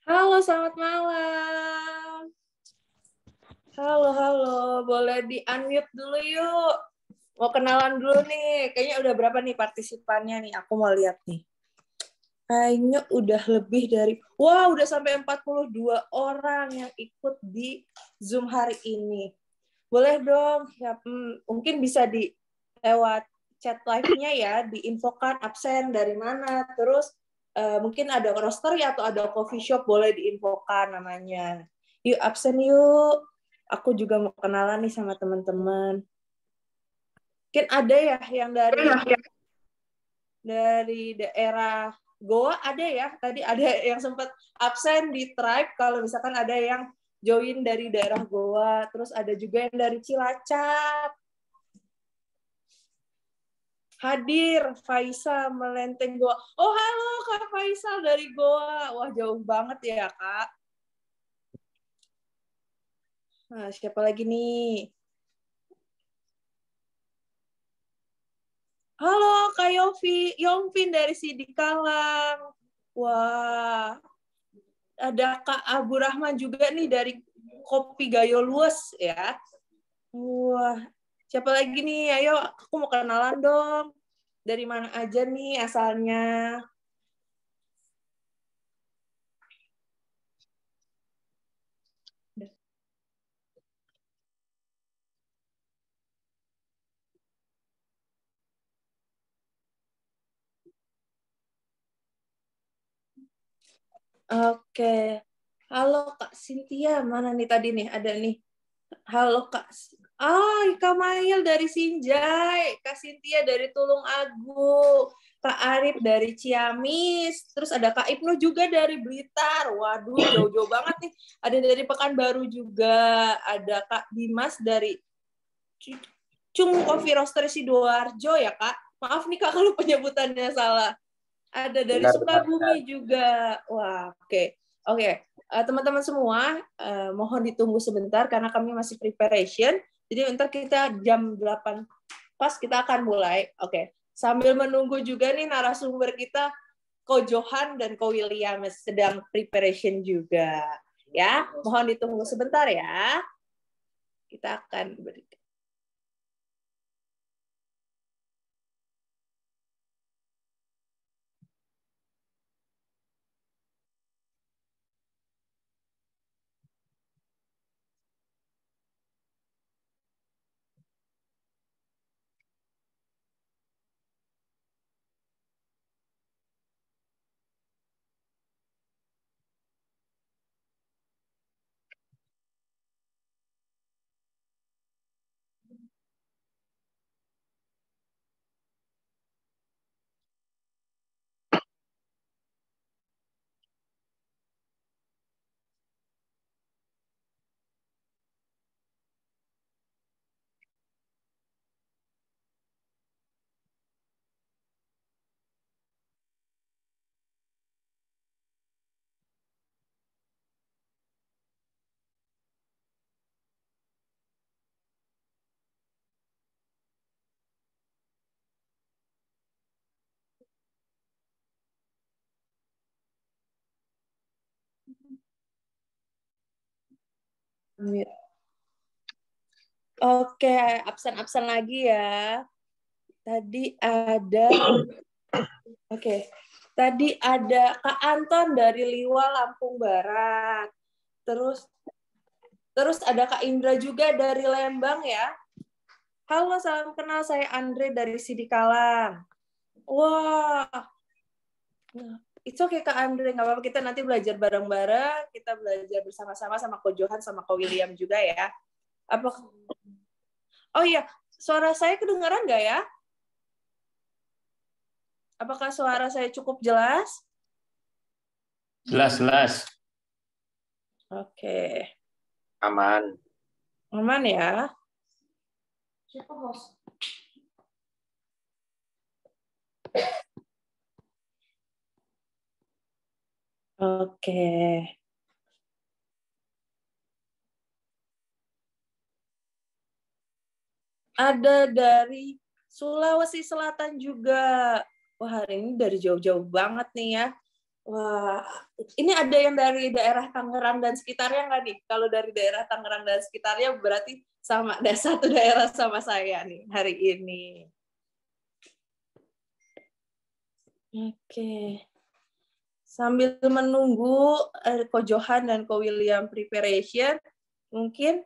Halo, selamat malam. Halo. Boleh di-unmute dulu yuk. Mau kenalan dulu nih. Kayaknya udah berapa nih partisipannya nih? Aku mau lihat nih. Kayaknya udah lebih dari... Wah, udah sampai 42 orang yang ikut di Zoom hari ini. Boleh dong, ya, mungkin bisa di lewat chat live-nya ya, diinfokan absen dari mana, terus mungkin ada roster ya atau ada coffee shop, boleh diinfokan namanya. Yuk absen yuk. Aku juga mau kenalan nih sama teman-teman. Mungkin ada ya yang dari daerah Goa ada ya. Tadi ada yang sempat absen di Tribe kalau misalkan ada yang join dari daerah Goa, terus ada juga yang dari Cilacap. Hadir Faisal Melenteng Goa. Oh, halo Kak Faisal dari Goa. Wah, jauh banget ya, Kak. Nah, siapa lagi nih? Halo Kak Yongvin dari Sidikalang. Wah, ada Kak Abu Rahman juga nih dari Kopi Gayo Luas ya. Wah, siapa lagi nih? Ayo, aku mau kenalan dong. Dari mana aja nih asalnya? Oke. Halo Kak Cynthia, mana nih tadi nih? Ada nih. Halo Kak. Kak Mail dari Sinjai, Kak Cynthia dari Tulung Agung, Kak Arif dari Ciamis, terus ada Kak Ibnu juga dari Blitar. Waduh, jauh-jauh banget nih. Ada dari Pekanbaru juga, ada Kak Dimas dari Cung Coffee Roaster Sidoarjo ya Kak. Maaf nih Kak kalau penyebutannya salah. Ada dari Sukabumi juga. Wah, oke. Oke, teman-teman semua, mohon ditunggu sebentar karena kami masih preparation. Jadi ntar kita jam 8 pas kita akan mulai. Oke, sambil menunggu juga nih narasumber kita, Ko Johan dan Ko William sedang preparation juga. Ya, mohon ditunggu sebentar ya. Kita akan berikan. Oke, absen-absen lagi ya. Tadi ada, oke. Tadi ada Kak Anton dari Liwa, Lampung Barat. Terus terus ada Kak Indra juga dari Lembang ya. Halo, salam kenal. Saya Andre dari Sidikalang. Wah, it's okay Kak Andre. Nggak apa-apa, kita nanti belajar bareng-bareng. Kita belajar bersama-sama sama Ko Johan, sama Ko William juga ya. Apa? Oh iya, suara saya kedengaran nggak ya? Apakah suara saya cukup jelas? Jelas. Oke. Aman. Aman ya? Siapa host? Oke. Ada dari Sulawesi Selatan juga. Wah, hari ini dari jauh-jauh banget nih ya. Wah, ini ada yang dari daerah Tangerang dan sekitarnya nggak nih? Kalau dari daerah Tangerang dan sekitarnya berarti sama ada satu daerah sama saya nih hari ini. Oke. Sambil menunggu Ko Johan dan Ko William preparation, mungkin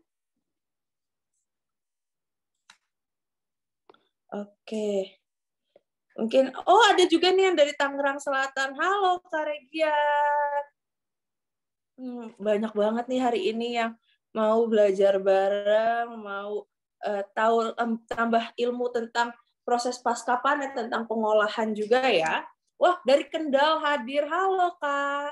oke. Mungkin ada juga nih yang dari Tangerang Selatan. Halo Kak Regia. Banyak banget nih hari ini yang mau belajar bareng, mau tahu tambah ilmu tentang proses pasca panen, tentang pengolahan juga ya. Wah, dari Kendal hadir. Halo, Kak.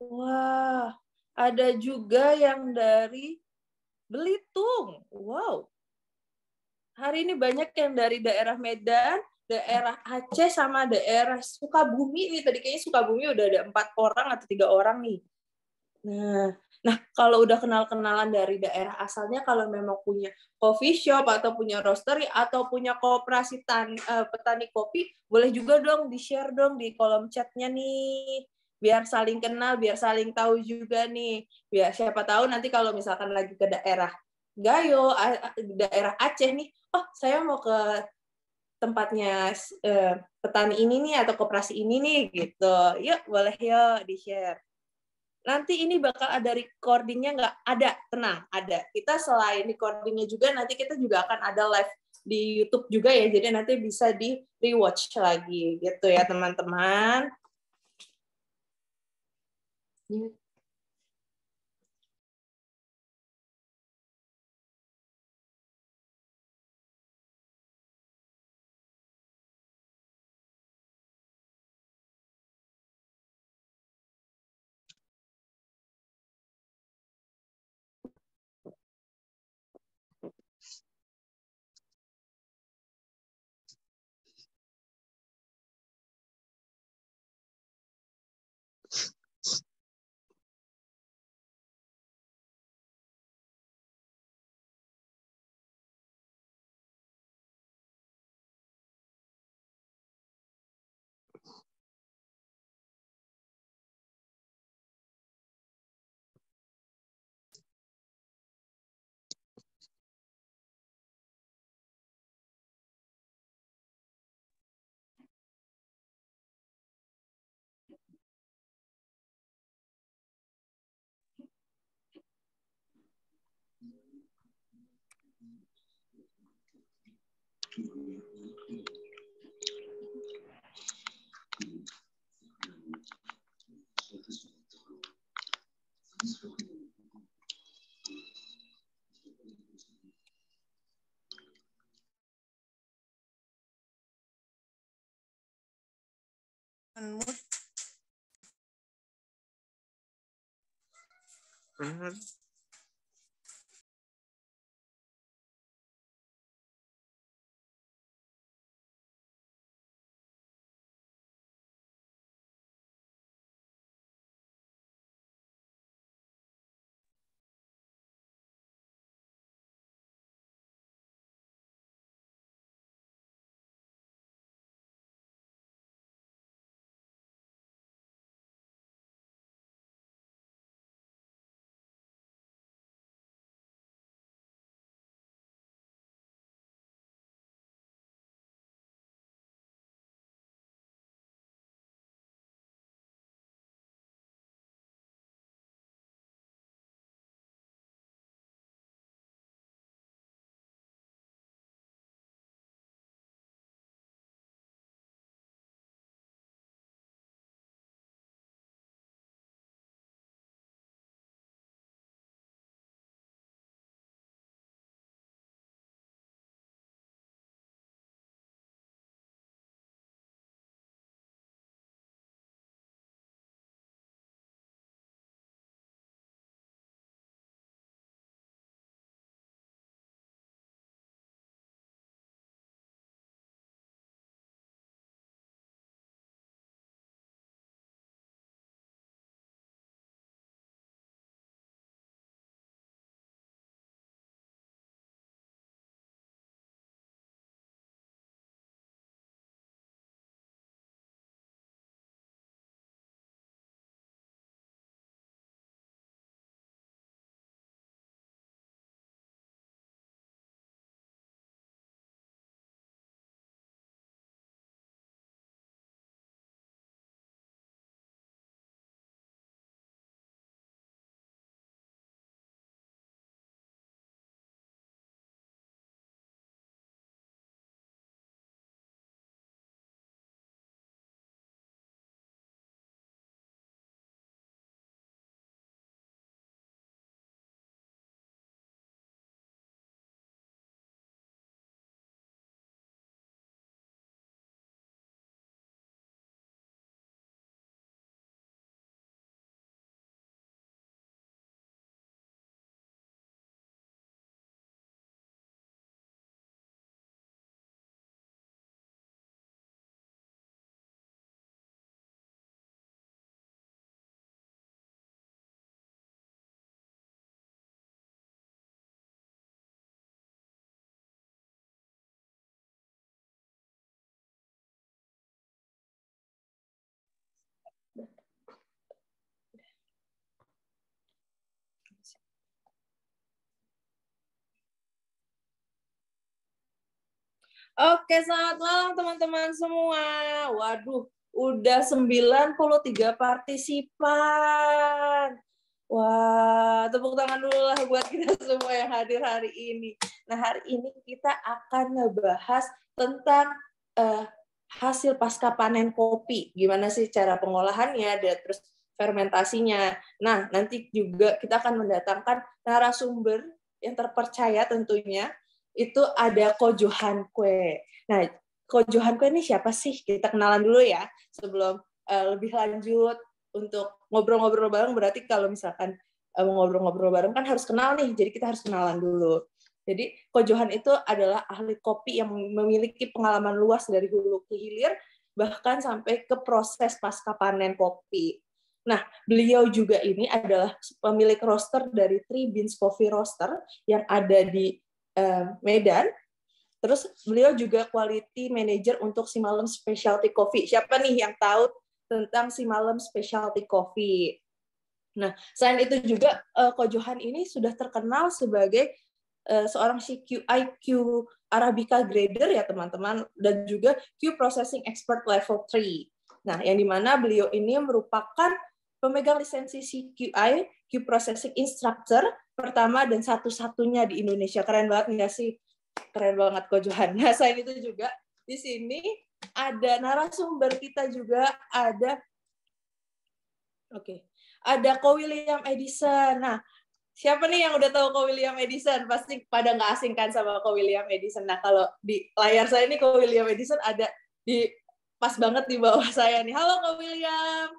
Wah, ada juga yang dari Belitung. Wow, hari ini banyak yang dari daerah Medan, daerah Aceh, sama daerah Sukabumi. Nih, tadi kayaknya Sukabumi udah ada 4 orang atau 3 orang nih. Nah, kalau udah kenal-kenalan dari daerah asalnya, kalau memang punya coffee shop atau punya roastery atau punya koperasi petani kopi, boleh juga dong di-share dong di kolom chatnya nih. Biar saling kenal, biar saling tahu juga nih. Biar siapa tahu nanti kalau misalkan lagi ke daerah Gayo, daerah Aceh nih, oh saya mau ke tempatnya petani ini nih atau koperasi ini nih gitu. Yuk, boleh yuk di-share. Nanti ini bakal ada recordingnya nggak? Ada, tenang, ada. Kita selain recordingnya juga, nanti kita juga akan ada live di YouTube juga ya, jadi nanti bisa di rewatch lagi gitu ya teman-teman. Oke, selamat malam teman-teman semua. Waduh, udah 93 partisipan. Wah, tepuk tangan dulu lah buat kita semua yang hadir hari ini. Nah, hari ini kita akan ngebahas tentang uh, hasil pasca panen kopi. Gimana sih cara pengolahannya, dan terus fermentasinya. Nah, nanti juga kita akan mendatangkan narasumber yang terpercaya tentunya. Itu ada Ko Johan Kue. Nah, Ko Johan Kue ini siapa sih? Kita kenalan dulu ya sebelum lebih lanjut untuk ngobrol-ngobrol bareng. Berarti kalau misalkan mau ngobrol-ngobrol bareng kan harus kenal nih. Jadi kita harus kenalan dulu. Jadi Ko Johan itu adalah ahli kopi yang memiliki pengalaman luas dari hulu ke hilir, bahkan sampai ke proses pasca panen kopi. Nah, beliau juga ini adalah pemilik roster dari Three Beans Coffee Roaster yang ada di Medan. Terus beliau juga quality manager untuk Simalem Specialty Coffee. Siapa nih yang tahu tentang Simalem Specialty Coffee? Nah, selain itu juga Ko Johan ini sudah terkenal sebagai seorang CQI Q Arabica grader ya teman-teman, dan juga Q Processing Expert Level 3. Nah, yang dimana beliau ini merupakan pemegang lisensi CQI Q Processing Instructor pertama dan satu-satunya di Indonesia. Keren banget nggak sih? Keren banget Ko Johan. Nah, selain itu juga di sini ada narasumber kita juga ada ada Ko William Edison. Nah, siapa nih yang udah tahu Ko William Edison? Pasti pada nggak asing kan sama Ko William Edison. Nah, kalau di layar saya ini Ko William Edison ada di pas banget di bawah saya nih. Halo Ko William.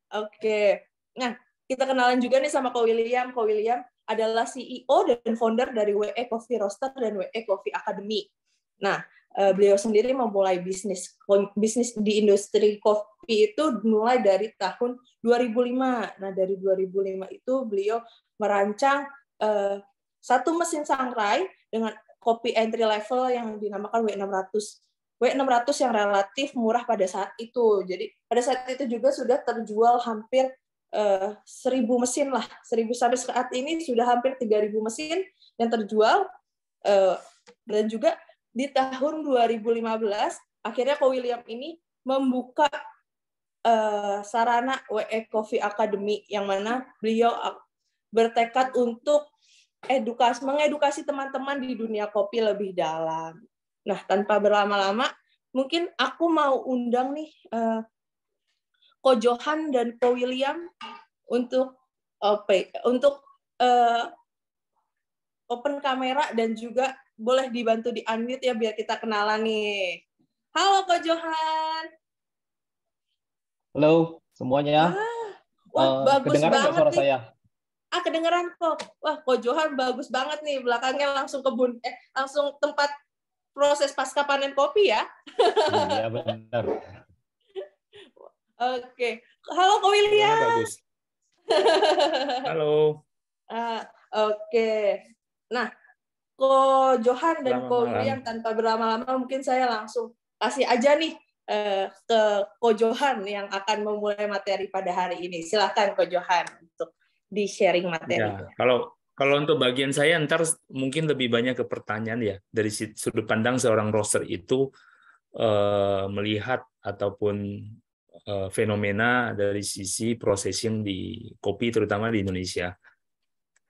Oke. Nah, kita kenalan juga nih sama Ko William. Ko William adalah CEO dan founder dari WE Coffee Roaster dan WE Coffee Academy. Nah, beliau sendiri memulai bisnis di industri kopi itu mulai dari tahun 2005. Nah, dari 2005 itu beliau merancang satu mesin sangrai dengan kopi entry level yang dinamakan W600. W600 yang relatif murah pada saat itu. Jadi pada saat itu juga sudah terjual hampir 1.000 mesin lah. 1.000 sampai saat ini sudah hampir 3.000 mesin yang terjual. Dan juga di tahun 2015 akhirnya Ko William ini membuka sarana WE Coffee Academy yang mana beliau bertekad untuk mengedukasi teman-teman di dunia kopi lebih dalam. Nah, tanpa berlama-lama, mungkin aku mau undang nih Ko Johan dan Ko William untuk open kamera dan juga boleh dibantu di unmute ya biar kita kenalan nih. Halo Ko Johan. Halo semuanya. Wah, bagus Kedengaran nggak banget suara nih. saya? Kedengeran kok. Wah, Ko Johan bagus banget nih. Belakangnya langsung langsung tempat proses pasca panen kopi ya. Iya benar. Oke. Halo Ko William. Bagus. Halo. Oke. Nah, Ko Johan dan Selamat Ko malam. William, tanpa berlama-lama mungkin saya langsung kasih aja nih ke Ko Johan yang akan memulai materi pada hari ini. Silakan Ko Johan untuk di-sharing materinya. Ya, kalau untuk bagian saya ntar mungkin lebih banyak ke pertanyaan ya dari sudut pandang seorang roaster itu melihat ataupun fenomena dari sisi processing di kopi terutama di Indonesia.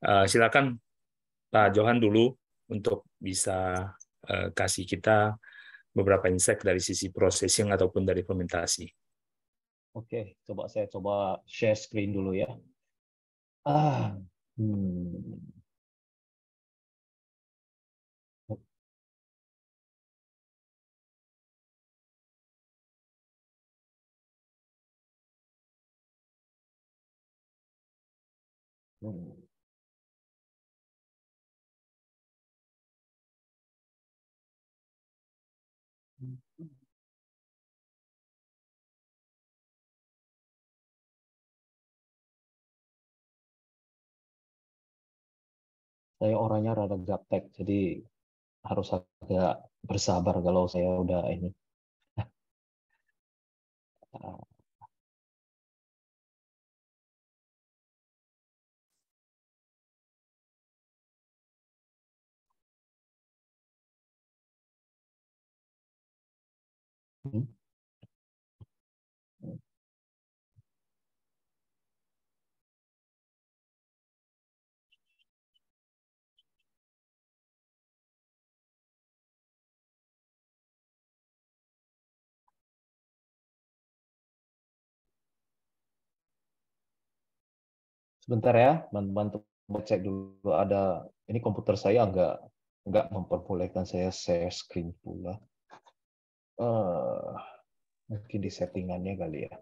Silakan Pak Johan dulu untuk bisa kasih kita beberapa insight dari sisi processing ataupun dari fermentasi. Oke, saya coba share screen dulu ya. Ah, Saya orangnya rada gaptek, jadi harus agak bersabar kalau saya udah ini. Sebentar ya, teman-teman, cek dulu ada, ini komputer saya nggak memperbolehkan saya share screen pula. Mungkin di settingannya kali ya.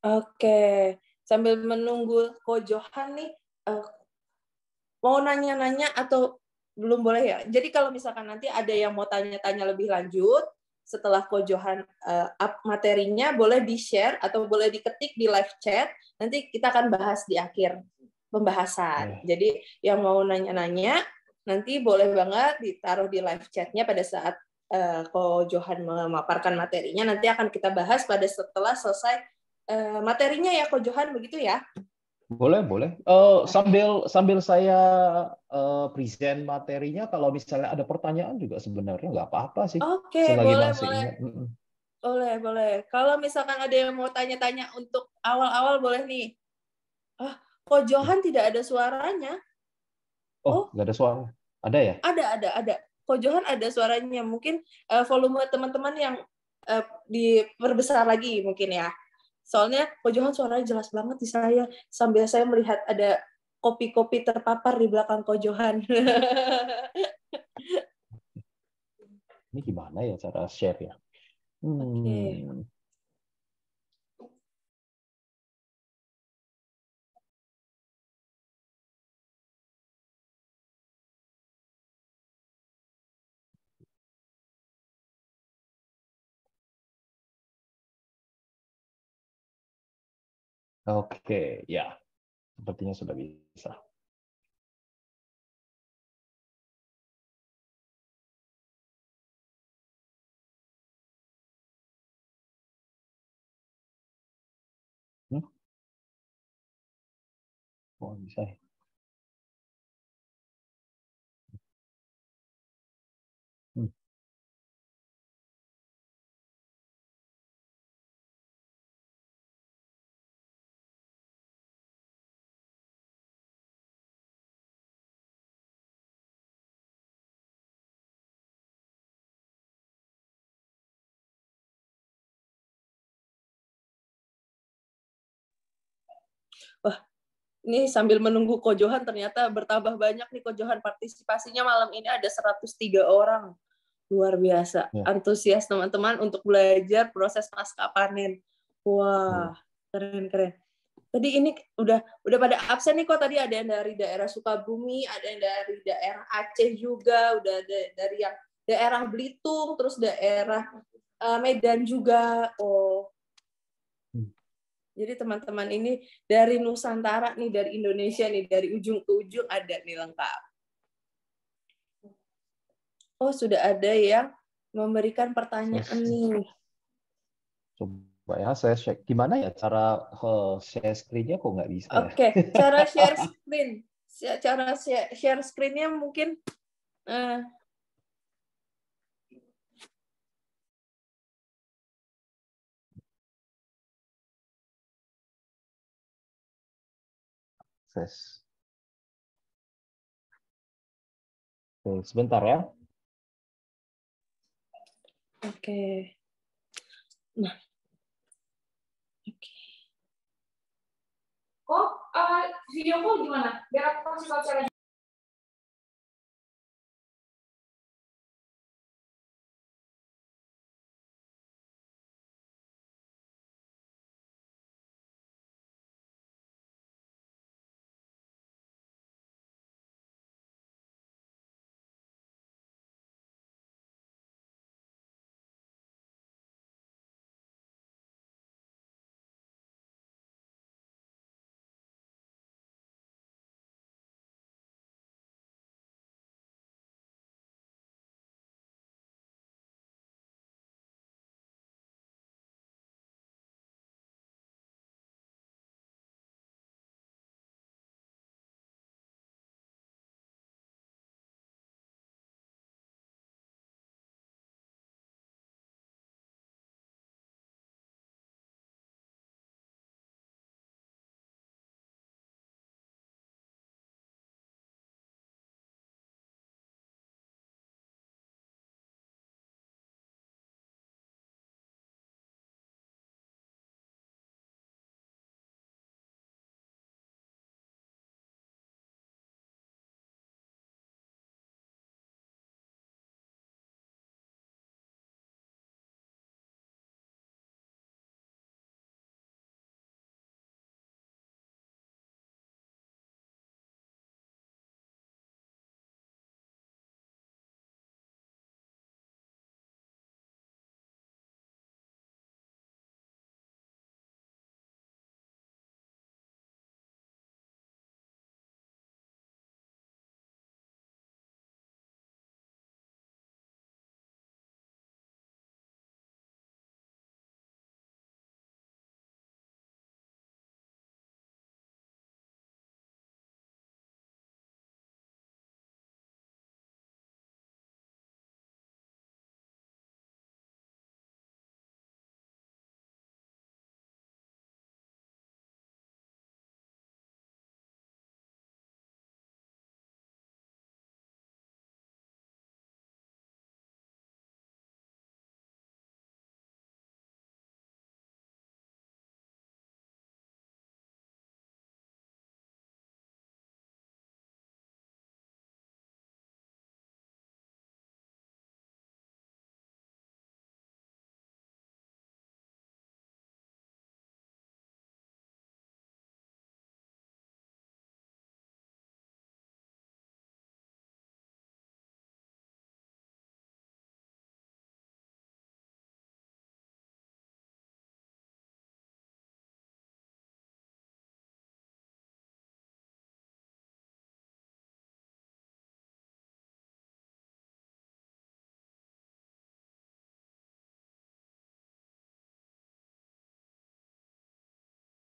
Oke, sambil menunggu Ko Johan nih, mau nanya-nanya atau belum boleh ya? Jadi kalau misalkan nanti ada yang mau tanya-tanya lebih lanjut, setelah Ko Johan up materinya, boleh di-share atau boleh diketik di live chat, nanti kita akan bahas di akhir pembahasan. Jadi yang mau nanya-nanya, nanti boleh banget ditaruh di live chatnya pada saat Ko Johan memaparkan materinya, nanti akan kita bahas pada setelah selesai materinya ya Ko Johan, begitu ya? Boleh. Sambil saya present materinya, kalau misalnya ada pertanyaan juga sebenarnya nggak apa-apa sih. Oke, Selagi boleh. masih ingat. Boleh. Kalau misalkan ada yang mau tanya-tanya untuk awal-awal, boleh nih. Ko Johan tidak ada suaranya. Oh, nggak ada suara. Ada ya? Ada. Ko Johan ada suaranya. Mungkin volume teman-teman yang diperbesar lagi mungkin ya. Soalnya Ko Johan suaranya jelas banget di saya. Sambil saya melihat ada kopi-kopi terpapar di belakang Ko Johan. Ini gimana ya cara share ya? Oke. Oke, ya. Sepertinya sudah bisa. Oh, bisa ya. Wah, ini sambil menunggu Ko Johan, ternyata bertambah banyak nih Ko Johan. Partisipasinya malam ini ada 103 orang. Luar biasa. Ya. Antusias teman-teman untuk belajar proses pasca panen. Wah, keren. Tadi ini udah pada absen nih kok. Tadi ada yang dari daerah Sukabumi, ada yang dari daerah Aceh juga, udah ada dari yang daerah Belitung, terus daerah Medan juga. Oh. Jadi teman-teman ini dari Nusantara nih, dari Indonesia nih, dari ujung ke ujung ada nih lengkap. Oh, sudah ada yang memberikan pertanyaan nih. Coba ya, saya share. Gimana ya cara share screen-nya kok nggak bisa ya? Oke, cara share screen. Cara share screen-nya mungkin Oke, sebentar ya. Oke. Nah. Oke. Kok video call gimana? Biar aku kasih tahu cara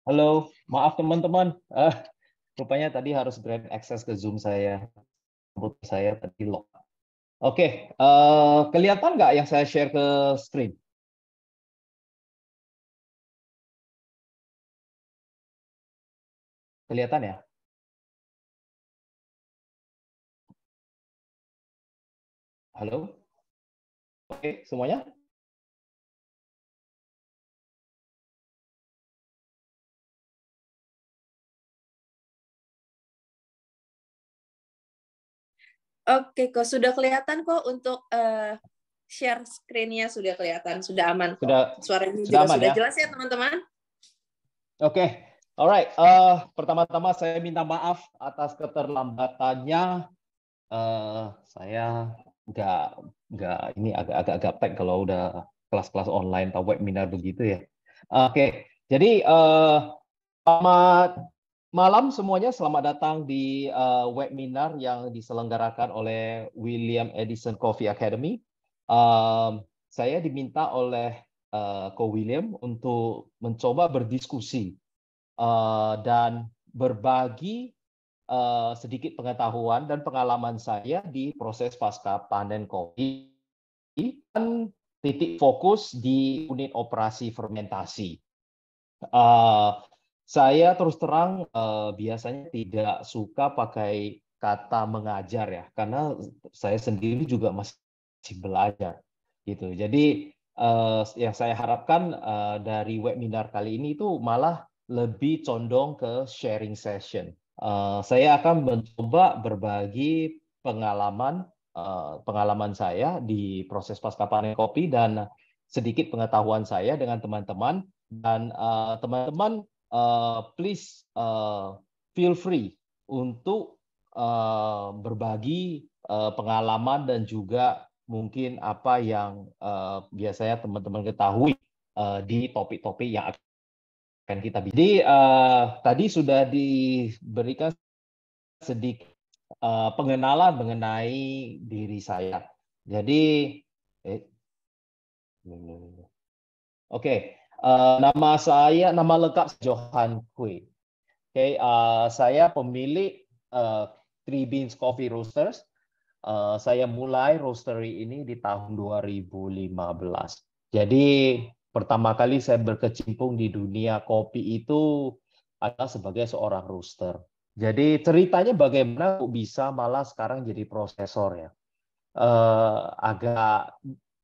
Halo, maaf teman-teman. Rupanya tadi harus grant access ke Zoom saya. Komputer saya tadi lock. Oke, kelihatan nggak yang saya share ke screen? Kelihatan ya? Halo? Oke, semuanya? Oke, kok sudah kelihatan kok untuk share screen-nya sudah kelihatan, sudah aman kok. Suaranya Sudah juga aman sudah ya? jelas ya, teman-teman? Oke, alright. Pertama-tama saya minta maaf atas keterlambatannya. Saya nggak ini agak tag kalau udah kelas-kelas online atau webinar begitu ya. Oke, jadi selamat malam semuanya. Selamat datang di webinar yang diselenggarakan oleh William Edison Coffee Academy. Saya diminta oleh Ko William untuk mencoba berdiskusi dan berbagi sedikit pengetahuan dan pengalaman saya di proses pasca panen kopi dan titik fokus di unit operasi fermentasi. Saya terus terang biasanya tidak suka pakai kata mengajar ya, karena saya sendiri juga masih belajar gitu. Jadi yang saya harapkan dari webinar kali ini itu malah lebih condong ke sharing session. Saya akan mencoba berbagi pengalaman saya di proses pasca panen kopi dan sedikit pengetahuan saya dengan teman-teman. Dan teman-teman, please feel free untuk berbagi pengalaman dan juga mungkin apa yang biasanya teman-teman ketahui di topik-topik yang akan kita bahas. Jadi tadi sudah diberikan sedikit pengenalan mengenai diri saya. Jadi, oke, nama lengkap Johan Kui. Oke, saya pemilik Three Beans Coffee Roasters. Saya mulai roastery ini di tahun 2015. Jadi pertama kali saya berkecimpung di dunia kopi itu adalah sebagai seorang roaster. Jadi ceritanya bagaimana kok bisa malah sekarang jadi prosesor ya.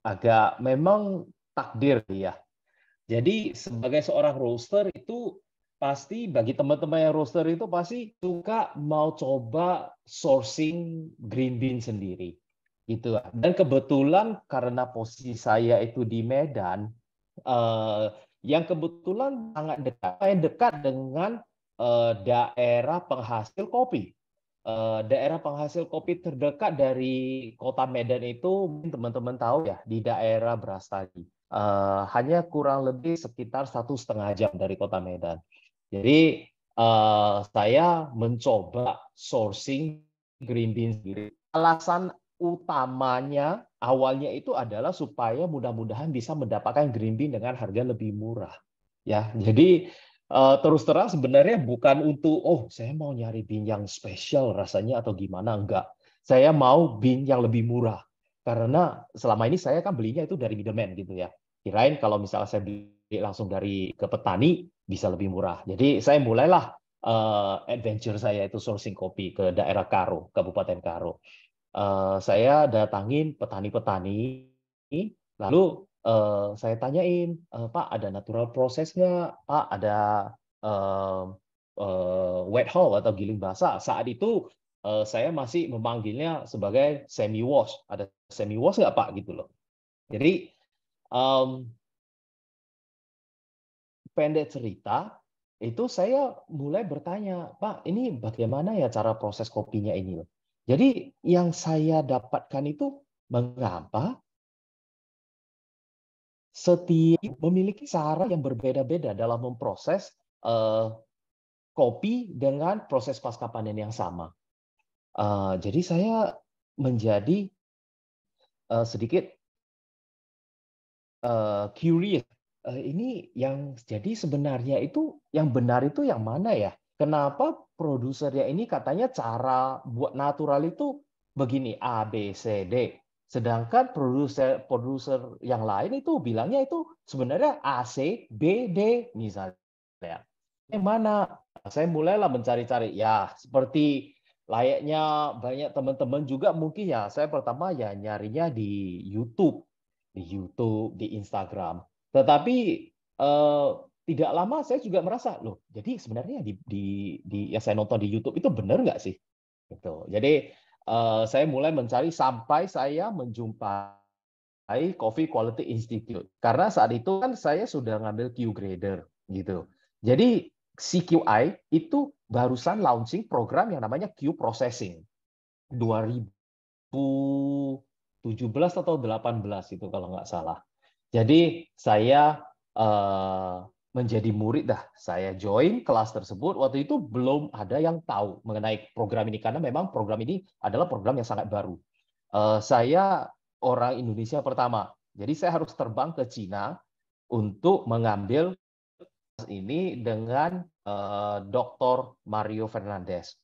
Agak memang takdir ya. Jadi sebagai seorang roaster itu pasti bagi teman-teman yang roaster itu pasti suka mau coba sourcing green bean sendiri. Gitu. Dan kebetulan karena posisi saya itu di Medan, yang kebetulan sangat dekat dengan daerah penghasil kopi. Daerah penghasil kopi terdekat dari kota Medan itu teman-teman tahu ya, di daerah Brastagi. Hanya kurang lebih sekitar 1,5 jam dari kota Medan. Jadi saya mencoba sourcing green beans sendiri. Alasan utamanya awalnya itu adalah supaya mudah-mudahan bisa mendapatkan green bean dengan harga lebih murah. Ya, jadi terus terang sebenarnya bukan untuk saya mau nyari bean yang spesial rasanya atau gimana, enggak. Saya mau bean yang lebih murah. Karena selama ini saya kan belinya itu dari middleman gitu ya. Kirain kalau misalnya saya beli langsung dari ke petani bisa lebih murah. Jadi saya mulailah adventure saya itu sourcing kopi ke daerah Karo, Kabupaten Karo. Saya datangin petani-petani, lalu saya tanyain, Pak ada natural proses nggak? Pak ada wet hull atau giling basah? Saat itu saya masih memanggilnya sebagai semi wash. Ada semi wash nggak Pak gitu loh. Jadi pendek cerita itu saya mulai bertanya, Pak ini bagaimana ya cara proses kopinya ini loh. Jadi yang saya dapatkan itu mengapa setiap memiliki cara yang berbeda-beda dalam memproses kopi dengan proses pasca panen yang sama. Jadi saya menjadi sedikit curious ini yang jadi sebenarnya itu yang benar itu yang mana ya? Kenapa produsernya ini katanya cara buat natural itu begini A B C D, sedangkan produser yang lain itu bilangnya itu sebenarnya A C B D misalnya. Yang mana? Saya mulailah mencari-cari ya seperti layaknya banyak teman-teman juga mungkin ya saya pertama ya nyarinya di YouTube, di Instagram. Tetapi tidak lama saya juga merasa loh, jadi sebenarnya yang saya nonton di YouTube itu benar nggak sih? Gitu. Jadi saya mulai mencari sampai saya menjumpai Coffee Quality Institute. Karena saat itu kan saya sudah ngambil Q grader gitu. Jadi CQI itu barusan launching program yang namanya Q Processing 2017 atau 18 itu kalau nggak salah. Jadi saya menjadi murid dah. Saya join kelas tersebut. Waktu itu belum ada yang tahu mengenai program ini karena memang program ini adalah program yang sangat baru. Saya orang Indonesia pertama. Jadi saya harus terbang ke Cina untuk mengambil ini dengan Dr. Mario Fernandez.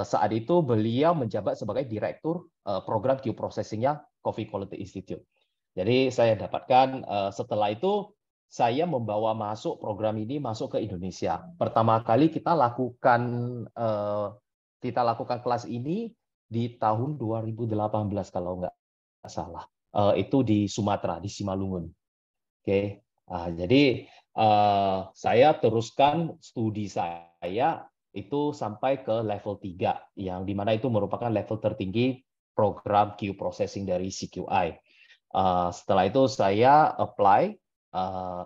Saat itu beliau menjabat sebagai direktur program Q Processing-nya Coffee Quality Institute. Jadi saya dapatkan setelah itu saya membawa masuk program ini masuk ke Indonesia. Pertama kali kita lakukan kelas ini di tahun 2018 kalau nggak salah. Itu di Sumatera, di Simalungun. Oke. Jadi saya teruskan studi saya itu sampai ke level 3, yang dimana itu merupakan level tertinggi program Q Processing dari CQI. Setelah itu saya apply,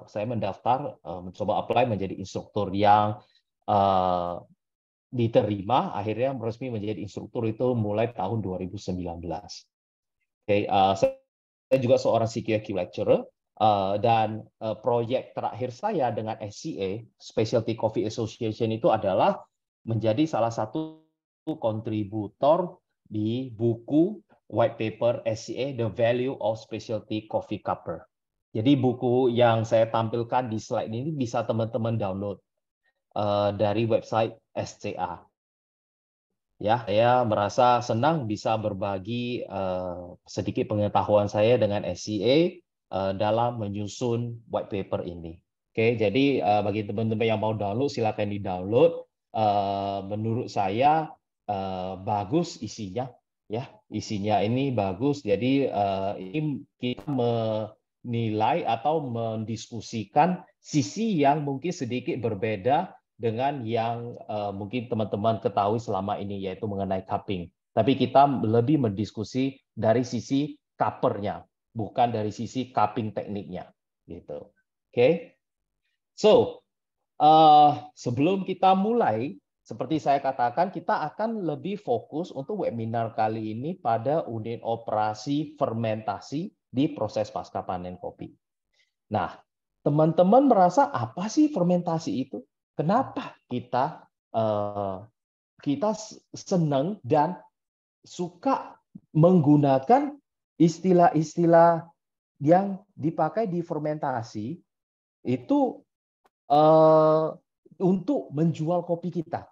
saya mendaftar, mencoba apply menjadi instruktur yang diterima, akhirnya resmi menjadi instruktur itu mulai tahun 2019. Oke, saya juga seorang CQI lecturer. Dan proyek terakhir saya dengan SCA, Specialty Coffee Association, itu adalah menjadi salah satu kontributor di buku white paper SCA, The Value of Specialty Coffee Cupper. Jadi buku yang saya tampilkan di slide ini bisa teman-teman download dari website SCA. Ya, saya merasa senang bisa berbagi sedikit pengetahuan saya dengan SCA dalam menyusun white paper ini. Oke, jadi bagi teman-teman yang mau download, silakan di-download. Menurut saya bagus isinya, ya, isinya ini bagus. Jadi ini kita menilai atau mendiskusikan sisi yang mungkin sedikit berbeda dengan yang mungkin teman-teman ketahui selama ini, yaitu mengenai cupping. Tapi kita lebih mendiskusi dari sisi cuppernya, bukan dari sisi cupping tekniknya. Gitu. Oke. So, sebelum kita mulai, seperti saya katakan, kita akan lebih fokus untuk webinar kali ini pada unit operasi fermentasi di proses pasca panen kopi. Nah, teman-teman merasa apa sih fermentasi itu? Kenapa kita senang dan suka menggunakan istilah-istilah yang dipakai di fermentasi itu untuk menjual kopi kita,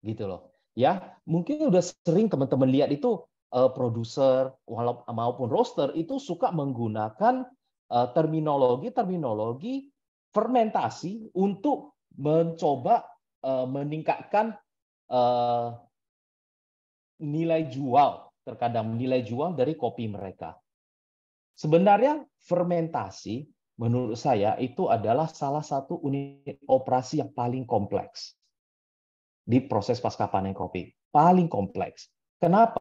gitu loh. Ya, mungkin udah sering teman-teman lihat itu produser maupun roaster itu suka menggunakan terminologi fermentasi untuk mencoba meningkatkan nilai jual, terkadang nilai jual dari kopi mereka. Sebenarnya fermentasi menurut saya itu adalah salah satu unit operasi yang paling kompleks di proses pasca panen kopi. Paling kompleks. Kenapa?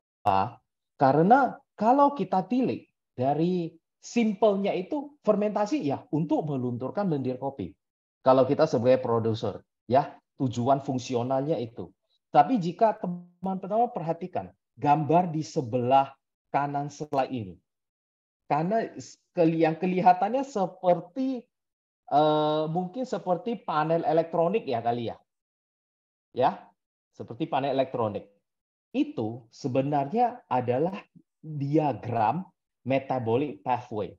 Karena kalau kita pilih dari simpelnya itu fermentasi ya untuk melunturkan lendir kopi. Kalau kita sebagai produser, ya tujuan fungsionalnya itu. Tapi jika teman-teman perhatikan gambar di sebelah kanan slide ini, karena yang kelihatannya seperti mungkin seperti panel elektronik ya kali ya, seperti panel elektronik. Itu sebenarnya adalah diagram metabolic pathway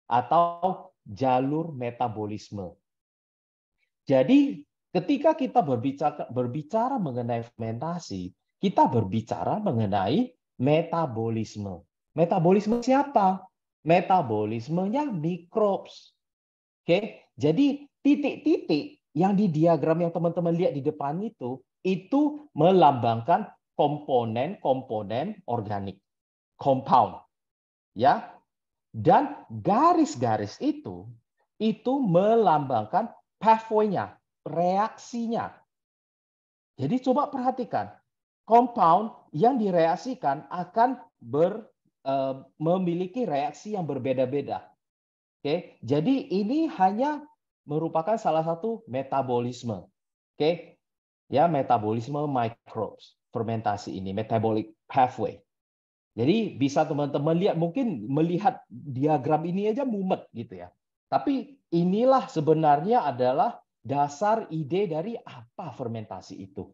atau jalur metabolisme. Jadi ketika kita berbicara mengenai fermentasi, kita berbicara mengenai metabolisme. Metabolisme siapa? Metabolismenya mikrobes. Oke, jadi titik-titik yang di diagram yang teman-teman lihat di depan itu melambangkan komponen-komponen organik, compound, ya. Dan garis-garis itu melambangkan pathway-nya, reaksinya. Jadi coba perhatikan, compound yang direaksikan akan memiliki reaksi yang berbeda-beda. Oke, jadi ini hanya merupakan salah satu metabolisme. Oke, ya, metabolisme microbes, fermentasi ini, metabolic pathway. Jadi bisa teman-teman lihat, mungkin melihat diagram ini aja mumet gitu ya. Tapi inilah sebenarnya adalah dasar ide dari apa fermentasi itu.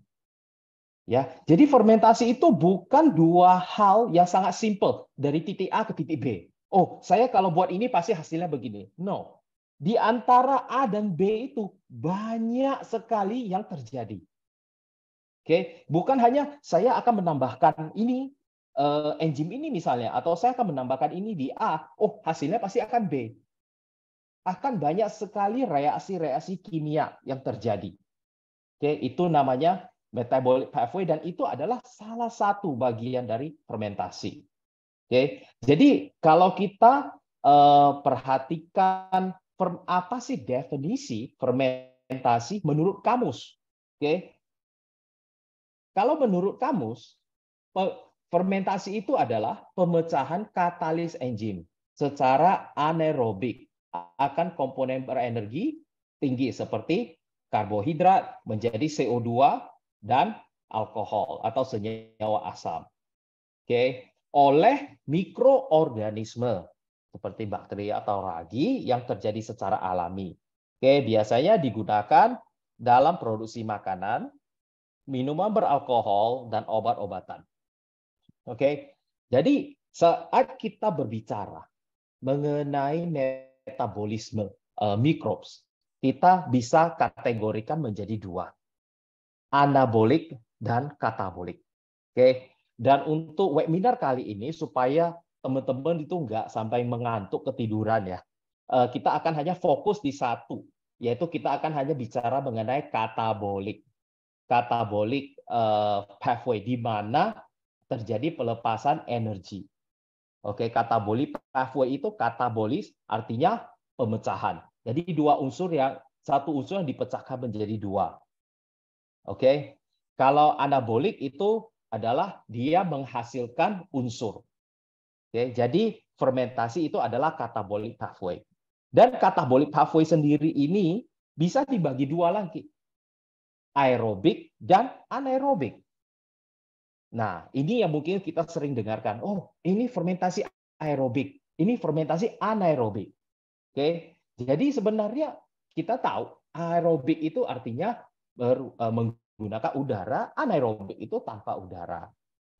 Ya, jadi fermentasi itu bukan dua hal yang sangat simple dari titik A ke titik B. Oh, saya kalau buat ini pasti hasilnya begini. No. Di antara A dan B itu banyak sekali yang terjadi. Oke, bukan hanya saya akan menambahkan ini enzim ini misalnya, atau saya akan menambahkan ini di A, oh hasilnya pasti akan B. Akan banyak sekali reaksi-reaksi kimia yang terjadi. Oke, itu namanya metabolic pathway dan itu adalah salah satu bagian dari fermentasi. Oke, jadi kalau kita perhatikan apa sih definisi fermentasi menurut kamus? Oke, kalau menurut kamus, fermentasi itu adalah pemecahan katalis enzim secara anaerobik akan komponen berenergi tinggi seperti karbohidrat menjadi CO2 dan alkohol atau senyawa asam. Oke, oleh mikroorganisme seperti bakteri atau ragi yang terjadi secara alami. Oke, biasanya digunakan dalam produksi makanan, minuman beralkohol, dan obat-obatan. Oke, jadi saat kita berbicara mengenai metabolisme mikrobes, kita bisa kategorikan menjadi dua, anabolik dan katabolik. Oke, dan untuk webinar kali ini supaya teman-teman itu nggak sampai mengantuk ketiduran ya, kita akan hanya fokus di satu, yaitu kita akan hanya bicara mengenai katabolik pathway di mana terjadi pelepasan energi. Oke, katabolik pathway itu katabolis artinya pemecahan. Jadi satu unsur yang dipecahkan menjadi dua. Oke, kalau anabolik itu adalah dia menghasilkan unsur. Oke, jadi fermentasi itu adalah katabolik pathway. Dan katabolik pathway sendiri ini bisa dibagi dua lagi, aerobik dan anaerobik. Nah, ini yang mungkin kita sering dengarkan. Oh, ini fermentasi aerobik, ini fermentasi anaerobik. Oke, jadi sebenarnya kita tahu aerobik itu artinya menggunakan udara, anaerobik itu tanpa udara.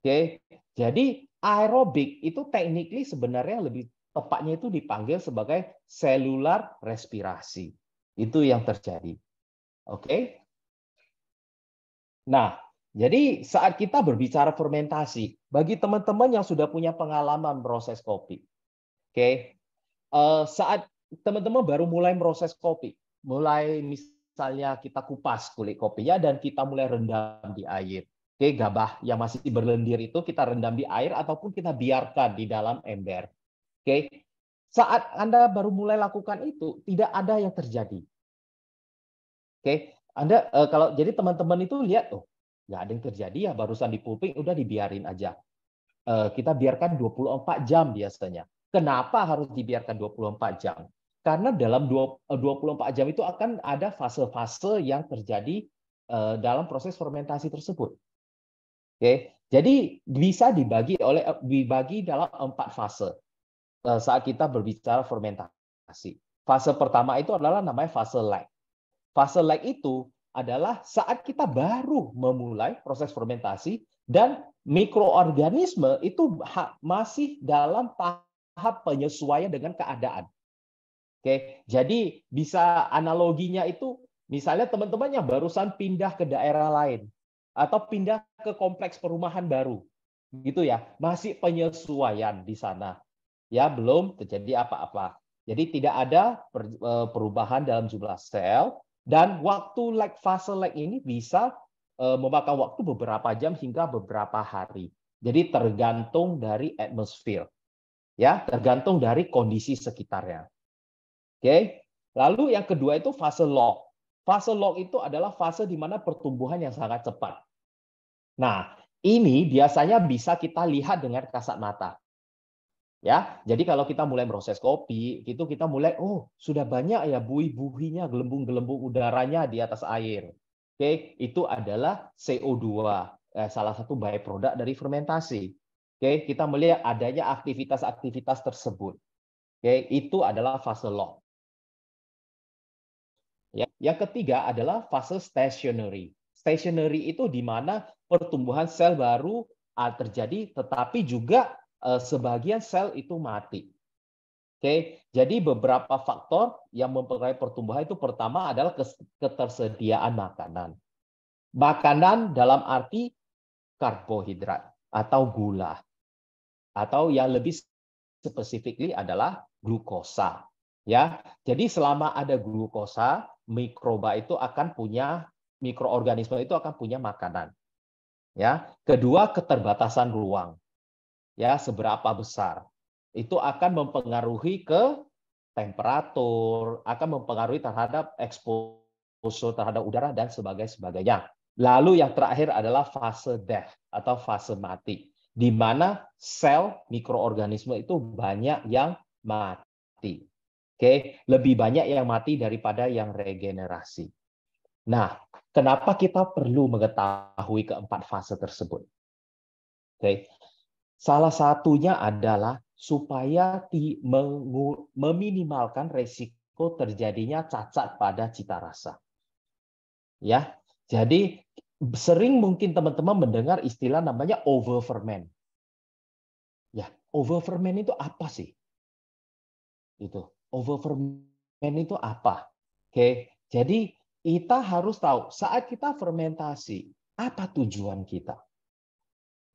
Oke, jadi aerobik itu technically sebenarnya lebih tepatnya itu dipanggil sebagai selular respirasi. Itu yang terjadi. Oke. Nah, jadi saat kita berbicara fermentasi, bagi teman-teman yang sudah punya pengalaman proses kopi, oke, saat teman-teman baru mulai proses kopi, mulai misalnya kita kupas kulit kopinya dan kita mulai rendam di air. Oke, gabah yang masih berlendir itu kita rendam di air ataupun kita biarkan di dalam ember. Oke, saat Anda baru mulai lakukan itu, tidak ada yang terjadi. Oke, Anda kalau jadi teman-teman itu lihat tuh, nggak ada yang terjadi ya, barusan di pulping udah dibiarin aja. Kita biarkan 24 jam biasanya. Kenapa harus dibiarkan 24 jam? Karena dalam 24 jam itu akan ada fase-fase yang terjadi dalam proses fermentasi tersebut. Oke, jadi bisa dibagi dalam 4 fase saat kita berbicara fermentasi. Fase pertama itu adalah namanya fase lag. Fase lag itu adalah saat kita baru memulai proses fermentasi dan mikroorganisme itu masih dalam tahap penyesuaian dengan keadaan. Oke, jadi bisa analoginya itu misalnya teman-teman yang barusan pindah ke daerah lain atau pindah ke kompleks perumahan baru, gitu ya, masih penyesuaian di sana, ya belum terjadi apa-apa. Jadi tidak ada perubahan dalam jumlah sel dan waktu lag fase lag ini bisa memakan waktu beberapa jam hingga beberapa hari. Jadi tergantung dari atmosfer, ya, tergantung dari kondisi sekitarnya. Oke. Lalu yang kedua itu fase log. Fase log itu adalah fase di mana pertumbuhan yang sangat cepat. Nah, ini biasanya bisa kita lihat dengan kasat mata. Ya, jadi kalau kita mulai proses kopi, itu kita mulai, oh sudah banyak ya buih-buihnya, gelembung-gelembung udaranya di atas air. Oke, itu adalah CO2, salah satu byproduct dari fermentasi. Oke, kita melihat adanya aktivitas-aktivitas tersebut. Oke, itu adalah fase log. Ya, yang ketiga adalah fase stationary. Stationary itu di mana pertumbuhan sel baru terjadi, tetapi juga sebagian sel itu mati. Oke, jadi beberapa faktor yang mempengaruhi pertumbuhan itu pertama adalah ketersediaan makanan. Makanan dalam arti karbohidrat atau gula, atau yang lebih spesifikly adalah glukosa. Ya, jadi selama ada glukosa, mikroorganisme itu akan punya makanan. Ya, kedua keterbatasan ruang. Ya, seberapa besar. Itu akan mempengaruhi ke temperatur, akan mempengaruhi terhadap eksposur terhadap udara dan sebagainya. Lalu yang terakhir adalah fase death atau fase mati, di mana sel mikroorganisme itu banyak yang mati. Oke, lebih banyak yang mati daripada yang regenerasi. Nah, kenapa kita perlu mengetahui keempat fase tersebut? Oke, salah satunya adalah supaya meminimalkan resiko terjadinya cacat pada cita rasa. Ya, jadi sering mungkin teman-teman mendengar istilah namanya overferment. Ya, overferment itu apa sih? Itu overferment itu apa? Oke, jadi kita harus tahu saat kita fermentasi apa tujuan kita.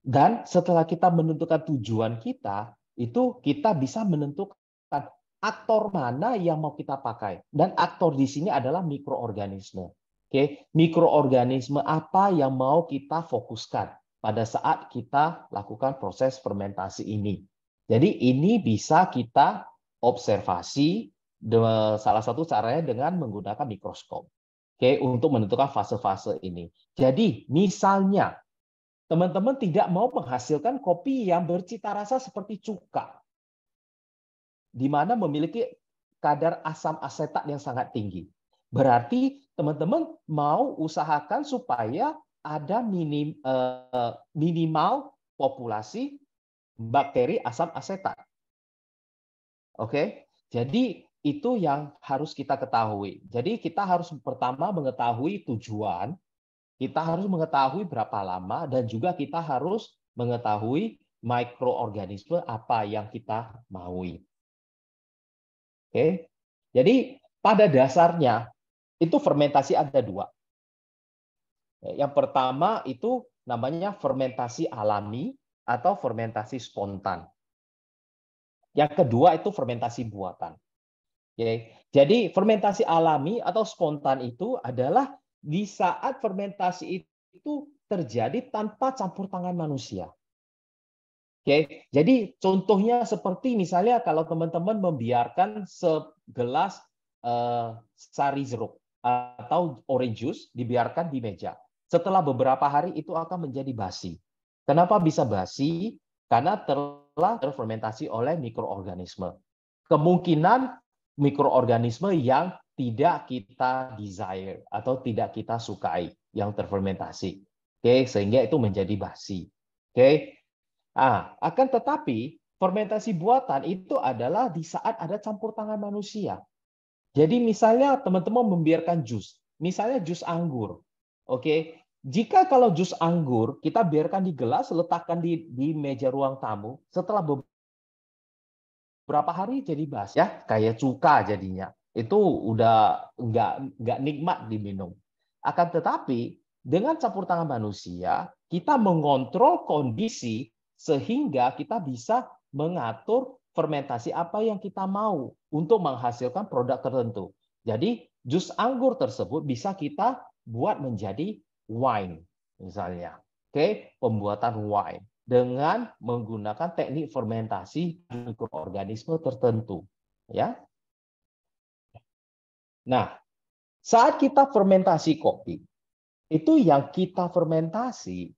Dan setelah kita menentukan tujuan kita, itu kita bisa menentukan aktor mana yang mau kita pakai. Dan aktor di sini adalah mikroorganisme. Oke, mikroorganisme apa yang mau kita fokuskan pada saat kita lakukan proses fermentasi ini. Jadi ini bisa kita observasi, salah satu caranya dengan menggunakan mikroskop. Oke, untuk menentukan fase-fase ini. Jadi misalnya teman-teman tidak mau menghasilkan kopi yang bercita rasa seperti cuka, di mana memiliki kadar asam asetat yang sangat tinggi. Berarti teman-teman mau usahakan supaya ada minimal populasi bakteri asam asetat. Oke, jadi itu yang harus kita ketahui. Jadi kita harus pertama mengetahui tujuan, kita harus mengetahui berapa lama, dan juga kita harus mengetahui mikroorganisme apa yang kita maui. Oke, jadi pada dasarnya itu fermentasi ada dua. Yang pertama itu namanya fermentasi alami atau fermentasi spontan. Yang kedua itu fermentasi buatan. Oke, jadi fermentasi alami atau spontan itu adalah di saat fermentasi itu terjadi tanpa campur tangan manusia. Oke, jadi contohnya seperti misalnya kalau teman-teman membiarkan segelas sari jeruk atau orange juice dibiarkan di meja. Setelah beberapa hari itu akan menjadi basi. Kenapa bisa basi? Karena telah terfermentasi oleh mikroorganisme. Kemungkinan mikroorganisme yang tidak kita desire atau tidak kita sukai yang terfermentasi. Oke, sehingga itu menjadi basi. Oke. Akan tetapi fermentasi buatan itu adalah di saat ada campur tangan manusia. Jadi misalnya teman-teman membiarkan jus, misalnya jus anggur. Oke, jika kalau jus anggur kita biarkan di gelas, letakkan di meja ruang tamu, setelah beberapa hari jadi basi, ya, kayak cuka jadinya. Itu udah nggak nikmat diminum. Akan tetapi dengan campur tangan manusia, kita mengontrol kondisi sehingga kita bisa mengatur fermentasi apa yang kita mau untuk menghasilkan produk tertentu. Jadi jus anggur tersebut bisa kita buat menjadi wine misalnya. Oke, pembuatan wine dengan menggunakan teknik fermentasi mikroorganisme tertentu, ya. Nah, saat kita fermentasi kopi, itu yang kita fermentasi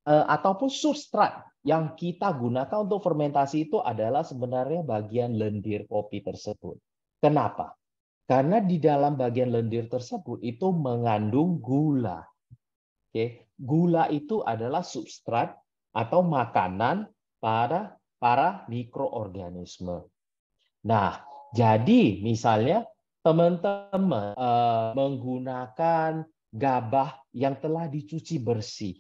ataupun substrat yang kita gunakan untuk fermentasi itu adalah sebenarnya bagian lendir kopi tersebut. Kenapa? Karena di dalam bagian lendir tersebut itu mengandung gula. Oke, gula itu adalah substrat atau makanan para mikroorganisme. Nah, jadi misalnya teman-teman menggunakan gabah yang telah dicuci bersih,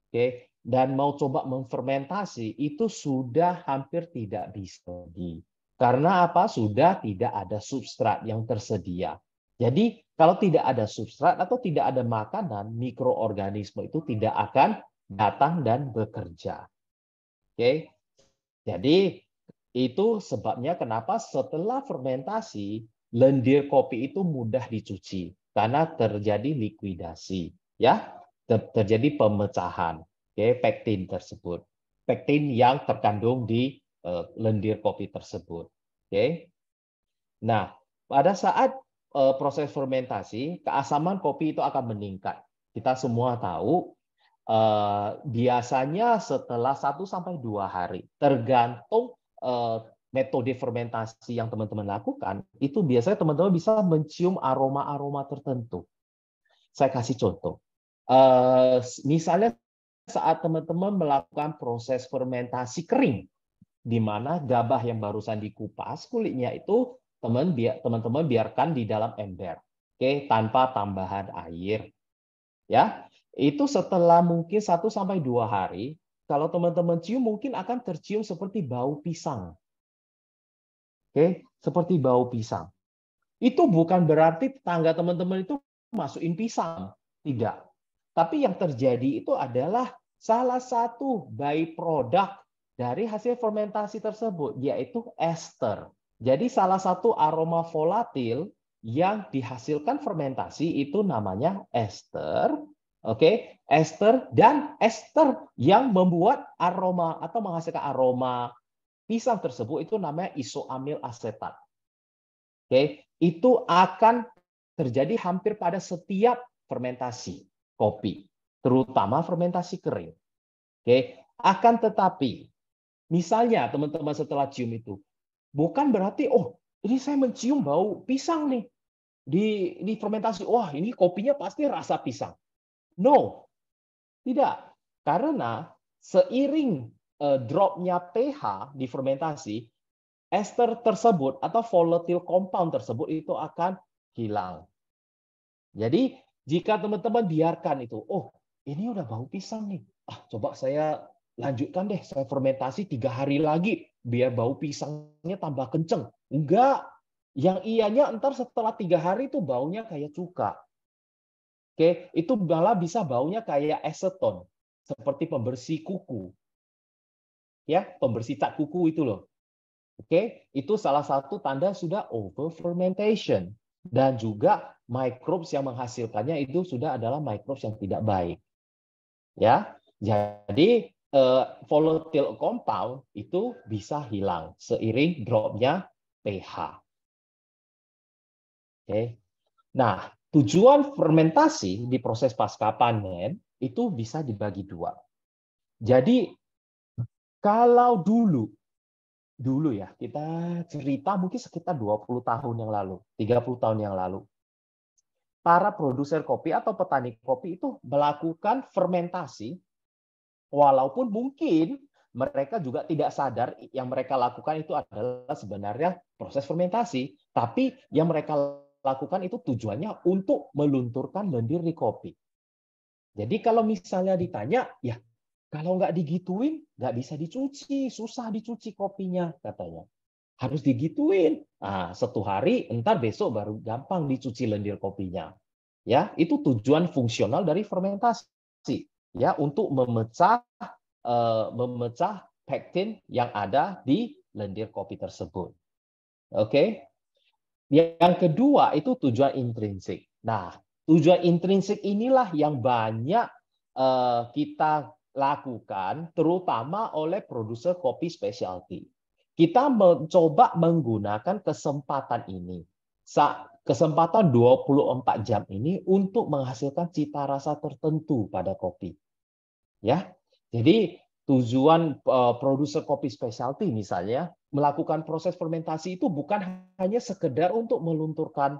oke, dan mau coba memfermentasi, itu sudah hampir tidak bisa. Karena apa? Sudah tidak ada substrat yang tersedia. Jadi kalau tidak ada substrat atau tidak ada makanan, mikroorganisme itu tidak akan datang dan bekerja. Oke. Jadi itu sebabnya kenapa setelah fermentasi lendir kopi itu mudah dicuci karena terjadi likuidasi, ya, terjadi pemecahan, oke, pektin tersebut, pektin yang terkandung di lendir kopi tersebut, oke. Nah, pada saat proses fermentasi, keasaman kopi itu akan meningkat. Kita semua tahu biasanya setelah 1-2 hari, tergantung metode fermentasi yang teman-teman lakukan, itu biasanya teman-teman bisa mencium aroma-aroma tertentu. Saya kasih contoh. Misalnya saat teman-teman melakukan proses fermentasi kering, di mana gabah yang barusan dikupas, kulitnya itu teman-teman biarkan di dalam ember, oke, tanpa tambahan air. Ya, itu setelah mungkin 1-2 hari, kalau teman-teman cium mungkin akan tercium seperti bau pisang. Oke, seperti bau pisang. Itu bukan berarti tetangga teman-teman itu masukin pisang, tidak. Tapi yang terjadi itu adalah salah satu byproduct dari hasil fermentasi tersebut, yaitu ester. Jadi salah satu aroma volatil yang dihasilkan fermentasi itu namanya ester. Oke, ester, dan ester yang membuat aroma atau menghasilkan aroma pisang tersebut itu namanya isoamil asetat. Oke, itu akan terjadi hampir pada setiap fermentasi kopi, terutama fermentasi kering. Oke, akan tetapi misalnya teman-teman setelah cium itu bukan berarti ini saya mencium bau pisang nih di fermentasi. Wah, ini kopinya pasti rasa pisang. No, tidak. Karena seiring dropnya pH di fermentasi, ester tersebut atau volatile compound tersebut itu akan hilang. Jadi jika teman-teman biarkan itu, ini udah bau pisang nih. Coba saya lanjutkan deh, saya fermentasi 3 hari lagi biar bau pisangnya tambah kenceng. Enggak. Yang ianya ntar setelah 3 hari itu baunya kayak cuka. Oke, itu malah bisa baunya kayak aseton, seperti pembersih kuku. Ya, pembersih cat kuku itu loh. Oke, itu salah satu tanda sudah over fermentation, dan juga microbes yang menghasilkannya itu sudah adalah microbes yang tidak baik. Ya, jadi volatile compound itu bisa hilang seiring dropnya pH. Oke. Nah, tujuan fermentasi di proses pasca panen itu bisa dibagi 2. Jadi kalau dulu ya, kita cerita mungkin sekitar 20 tahun yang lalu, 30 tahun yang lalu. Para produser kopi atau petani kopi itu melakukan fermentasi, walaupun mungkin mereka juga tidak sadar yang mereka lakukan itu adalah sebenarnya proses fermentasi, tapi yang mereka lakukan itu tujuannya untuk melunturkan lendir di kopi. Jadi kalau misalnya ditanya, ya kalau nggak digituin, nggak bisa dicuci, susah dicuci kopinya, katanya. harus digituin. Nah, 1 hari, entar besok baru gampang dicuci lendir kopinya. Ya, itu tujuan fungsional dari fermentasi. Ya, untuk memecah pektin yang ada di lendir kopi tersebut. Oke. Yang kedua itu tujuan intrinsik. Nah, tujuan intrinsik inilah yang banyak kita lakukan, terutama oleh produser kopi specialty. Kita mencoba menggunakan kesempatan ini, kesempatan 24 jam ini untuk menghasilkan cita rasa tertentu pada kopi. Ya, jadi tujuan produser kopi specialty misalnya melakukan proses fermentasi itu bukan hanya sekedar untuk melunturkan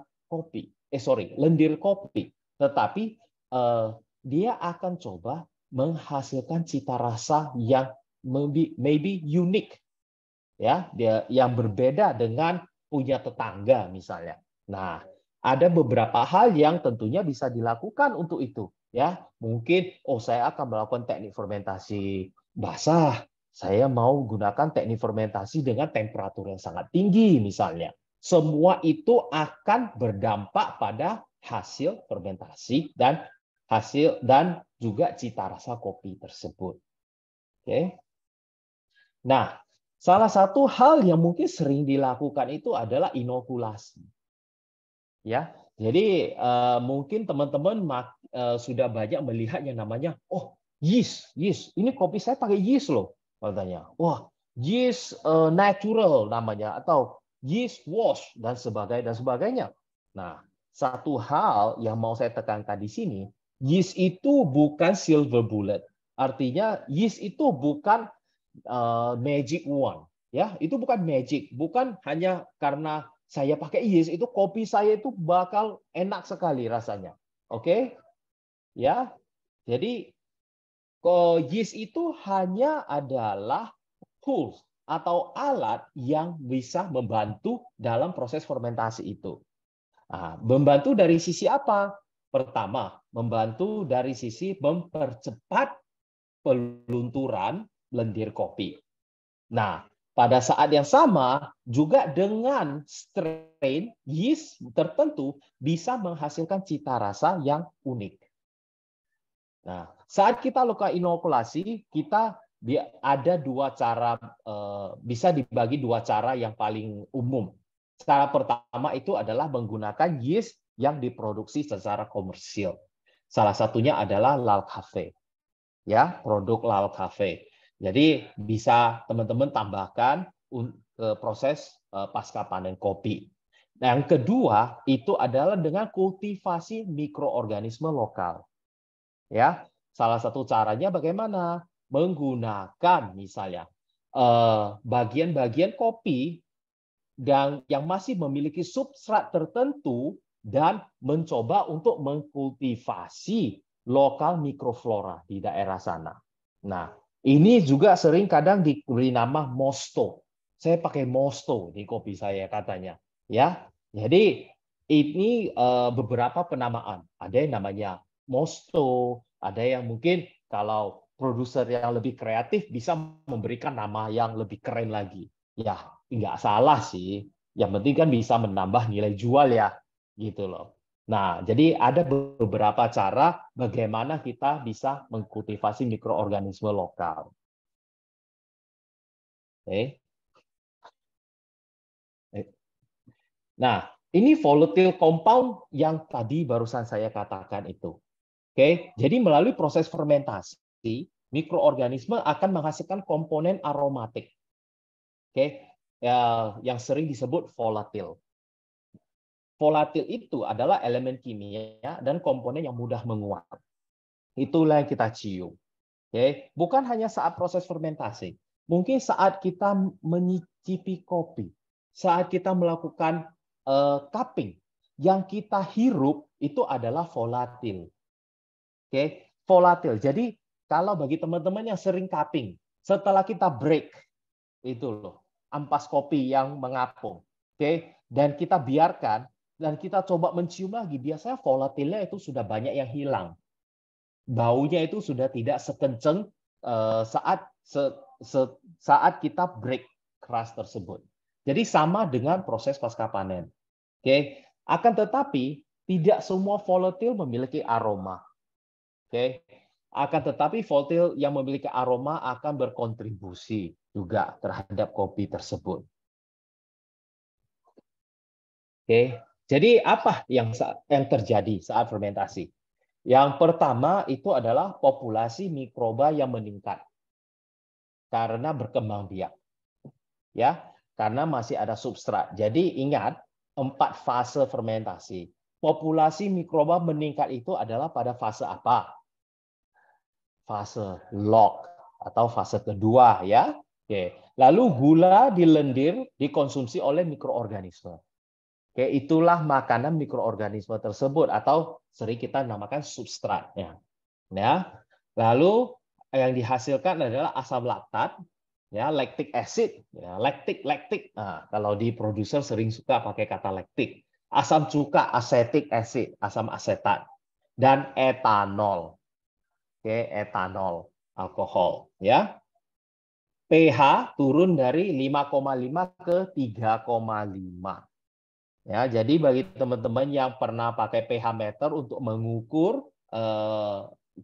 lendir kopi, tetapi dia akan coba menghasilkan cita rasa yang maybe unik, ya, yang berbeda dengan punya tetangga misalnya. Nah, ada beberapa hal yang tentunya bisa dilakukan untuk itu, ya. Mungkin saya akan melakukan teknik fermentasi basah. Saya mau gunakan teknik fermentasi dengan temperatur yang sangat tinggi misalnya. Semua itu akan berdampak pada hasil fermentasi dan juga cita rasa kopi tersebut. Oke. Nah, salah satu hal yang mungkin sering dilakukan itu adalah inokulasi. Ya, jadi mungkin teman-teman sudah banyak melihat yang namanya, yeast. Ini kopi saya pakai yeast loh, katanya. Wah, yeast natural namanya, atau yeast wash dan sebagainya. Nah, satu hal yang mau saya tekankan di sini, yeast itu bukan silver bullet. Artinya yeast itu bukan magic wand, ya. Itu bukan magic, bukan hanya karena saya pakai yeast itu kopi saya itu bakal enak sekali rasanya. Oke? Ya. Jadi yeast itu hanya adalah tools atau alat yang bisa membantu dalam proses fermentasi itu. Nah, membantu dari sisi apa? Pertama, membantu dari sisi mempercepat pelunturan lendir kopi. Nah, pada saat yang sama juga dengan strain yeast tertentu bisa menghasilkan cita rasa yang unik. Nah, saat kita lakukan inokulasi, kita ada 2 cara, bisa dibagi 2 cara yang paling umum. Cara pertama itu adalah menggunakan yeast yang diproduksi secara komersil. Salah satunya adalah Lal Cafe. Ya, produk Lal Cafe. Jadi bisa teman-teman tambahkan ke proses pasca panen kopi. Yang kedua itu adalah dengan kultivasi mikroorganisme lokal. Ya, salah satu caranya bagaimana? Menggunakan misalnya bagian-bagian kopi yang masih memiliki substrat tertentu dan mencoba untuk mengkultivasi lokal mikroflora di daerah sana. Nah, ini juga sering kadang diberi nama mosto. Saya pakai mosto di kopi saya katanya. Ya, jadi ini beberapa penamaan. Ada yang namanya mosto, ada yang mungkin kalau produser yang lebih kreatif bisa memberikan nama yang lebih keren lagi. Ya, nggak salah sih. Yang penting kan bisa menambah nilai jual ya, gitu loh. Nah, jadi ada beberapa cara bagaimana kita bisa mengkultivasi mikroorganisme lokal. Oke. Nah, ini volatile compound yang tadi barusan saya katakan itu. Oke, jadi melalui proses fermentasi, mikroorganisme akan menghasilkan komponen aromatik. Oke, yang sering disebut volatil. Volatil itu adalah elemen kimia dan komponen yang mudah menguap. Itulah yang kita cium. Oke, bukan hanya saat proses fermentasi. Mungkin saat kita menyicipi kopi, saat kita melakukan cupping, yang kita hirup itu adalah volatil. Oke, volatil. Jadi kalau bagi teman-teman yang sering cupping, setelah kita break, itu loh, ampas kopi yang mengapung. Oke, dan kita biarkan, dan kita coba mencium lagi, biasanya volatilnya itu sudah banyak yang hilang. Baunya itu sudah tidak sekencang saat kita break keras tersebut. Jadi sama dengan proses pasca panen. Oke, akan tetapi tidak semua volatil memiliki aroma. Oke, akan tetapi volatil yang memiliki aroma akan berkontribusi juga terhadap kopi tersebut. Oke, jadi apa yang terjadi saat fermentasi? Yang pertama itu adalah populasi mikroba yang meningkat karena berkembang biak, ya, karena masih ada substrat. Jadi ingat 4 fase fermentasi. Populasi mikroba meningkat itu adalah pada fase apa? Fase log atau fase kedua, ya. Oke. Lalu gula di lendir dikonsumsi oleh mikroorganisme. Oke, itulah makanan mikroorganisme tersebut atau sering kita namakan substratnya. Ya. Lalu yang dihasilkan adalah asam laktat, ya, lactic acid, ya, lactic. Nah, kalau di produser sering suka pakai kata lactic. Asam cuka, acetic acid, asam asetat, dan etanol. Oke, etanol, alkohol, ya. pH turun dari 5,5 ke 3,5. Ya, jadi bagi teman-teman yang pernah pakai pH meter untuk mengukur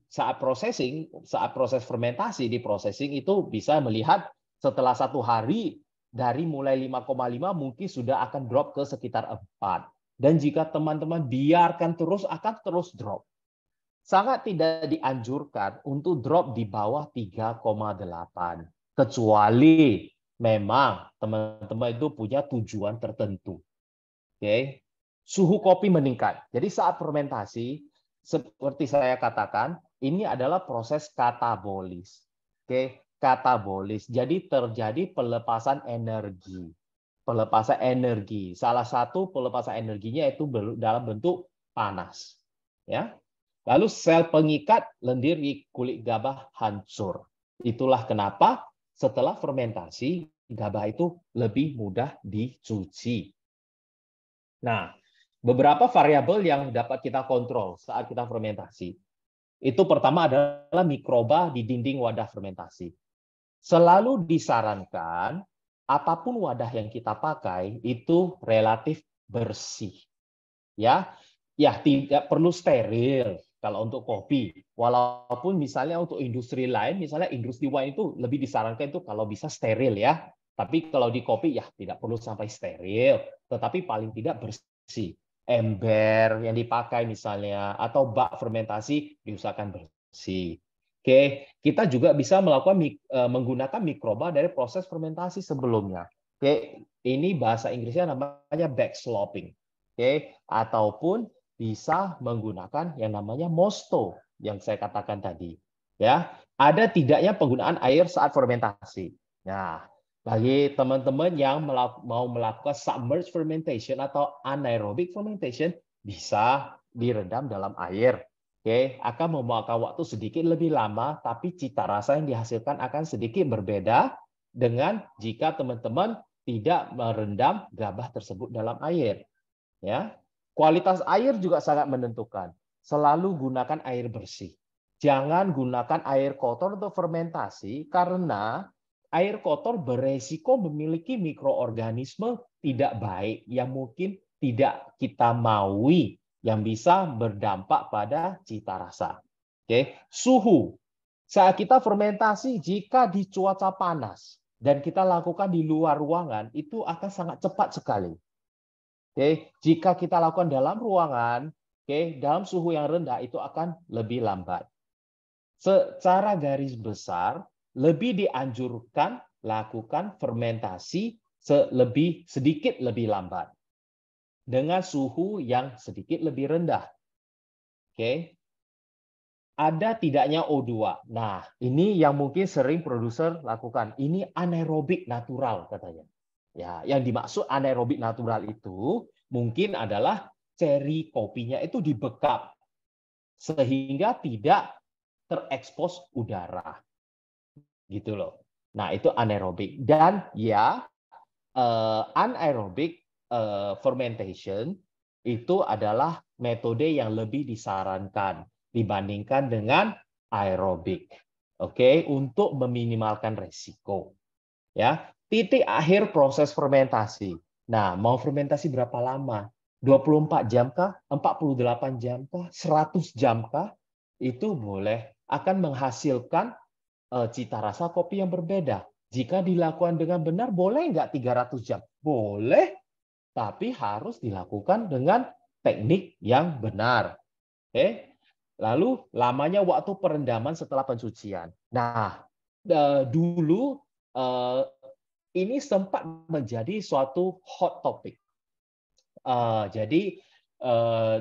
saat proses fermentasi di processing itu bisa melihat setelah 1 hari dari mulai 5,5 mungkin sudah akan drop ke sekitar 4. Dan jika teman-teman biarkan terus akan terus drop. Sangat tidak dianjurkan untuk drop di bawah 3,8. Kecuali memang teman-teman itu punya tujuan tertentu. Oke, suhu kopi meningkat. Jadi saat fermentasi, seperti saya katakan, ini adalah proses katabolis. Oke, katabolis. Jadi terjadi pelepasan energi. Pelepasan energi. Salah satu pelepasan energinya itu dalam bentuk panas. Ya. Lalu sel pengikat lendir di kulit gabah hancur. Itulah kenapa setelah fermentasi gabah itu lebih mudah dicuci. Nah, beberapa variabel yang dapat kita kontrol saat kita fermentasi. Itu pertama adalah mikroba di dinding wadah fermentasi. Selalu disarankan apapun wadah yang kita pakai itu relatif bersih. Ya, tidak perlu steril kalau untuk kopi. Walaupun misalnya untuk industri lain, misalnya industri wine itu lebih disarankan itu kalau bisa steril ya. Tapi kalau di kopi ya tidak perlu sampai steril, tetapi paling tidak bersih. Ember yang dipakai misalnya atau bak fermentasi diusahakan bersih. Oke, kita juga bisa melakukan menggunakan mikroba dari proses fermentasi sebelumnya. Oke, ini bahasa Inggrisnya namanya backsloping. Oke, ataupun bisa menggunakan yang namanya mosto yang saya katakan tadi. Ya, ada tidaknya penggunaan air saat fermentasi. Nah, bagi teman-teman yang mau melakukan submerged fermentation atau anaerobic fermentation, bisa direndam dalam air. Oke, akan memakan waktu sedikit lebih lama, tapi cita rasa yang dihasilkan akan sedikit berbeda dengan jika teman-teman tidak merendam gabah tersebut dalam air. Ya, kualitas air juga sangat menentukan. Selalu gunakan air bersih. Jangan gunakan air kotor untuk fermentasi karena air kotor beresiko memiliki mikroorganisme tidak baik yang mungkin tidak kita maui yang bisa berdampak pada cita rasa. Oke, suhu. Saat kita fermentasi jika di cuaca panas dan kita lakukan di luar ruangan itu akan sangat cepat sekali. Oke, jika kita lakukan dalam ruangan, dalam suhu yang rendah itu akan lebih lambat. Secara garis besar, lebih dianjurkan lakukan fermentasi sedikit lebih lambat dengan suhu yang sedikit lebih rendah. Oke. Ada tidaknya O2. Nah, ini yang mungkin sering produser lakukan. Ini anaerobik natural katanya. Ya, yang dimaksud anaerobik natural itu mungkin adalah ceri kopinya itu dibekap sehingga tidak terekspos udara. Gitu loh. Nah, itu anaerobik. Dan ya, anaerobic fermentation itu adalah metode yang lebih disarankan dibandingkan dengan aerobik. Oke, untuk meminimalkan resiko. Ya, titik akhir proses fermentasi. Nah, mau fermentasi berapa lama? 24 jam kah? 48 jam kah? 100 jam kah? Itu boleh akan menghasilkan cita rasa kopi yang berbeda. Jika dilakukan dengan benar, boleh nggak 300 jam? Boleh, tapi harus dilakukan dengan teknik yang benar. Oke. Lalu lamanya waktu perendaman setelah pencucian. Nah, dulu ini sempat menjadi suatu hot topic. Jadi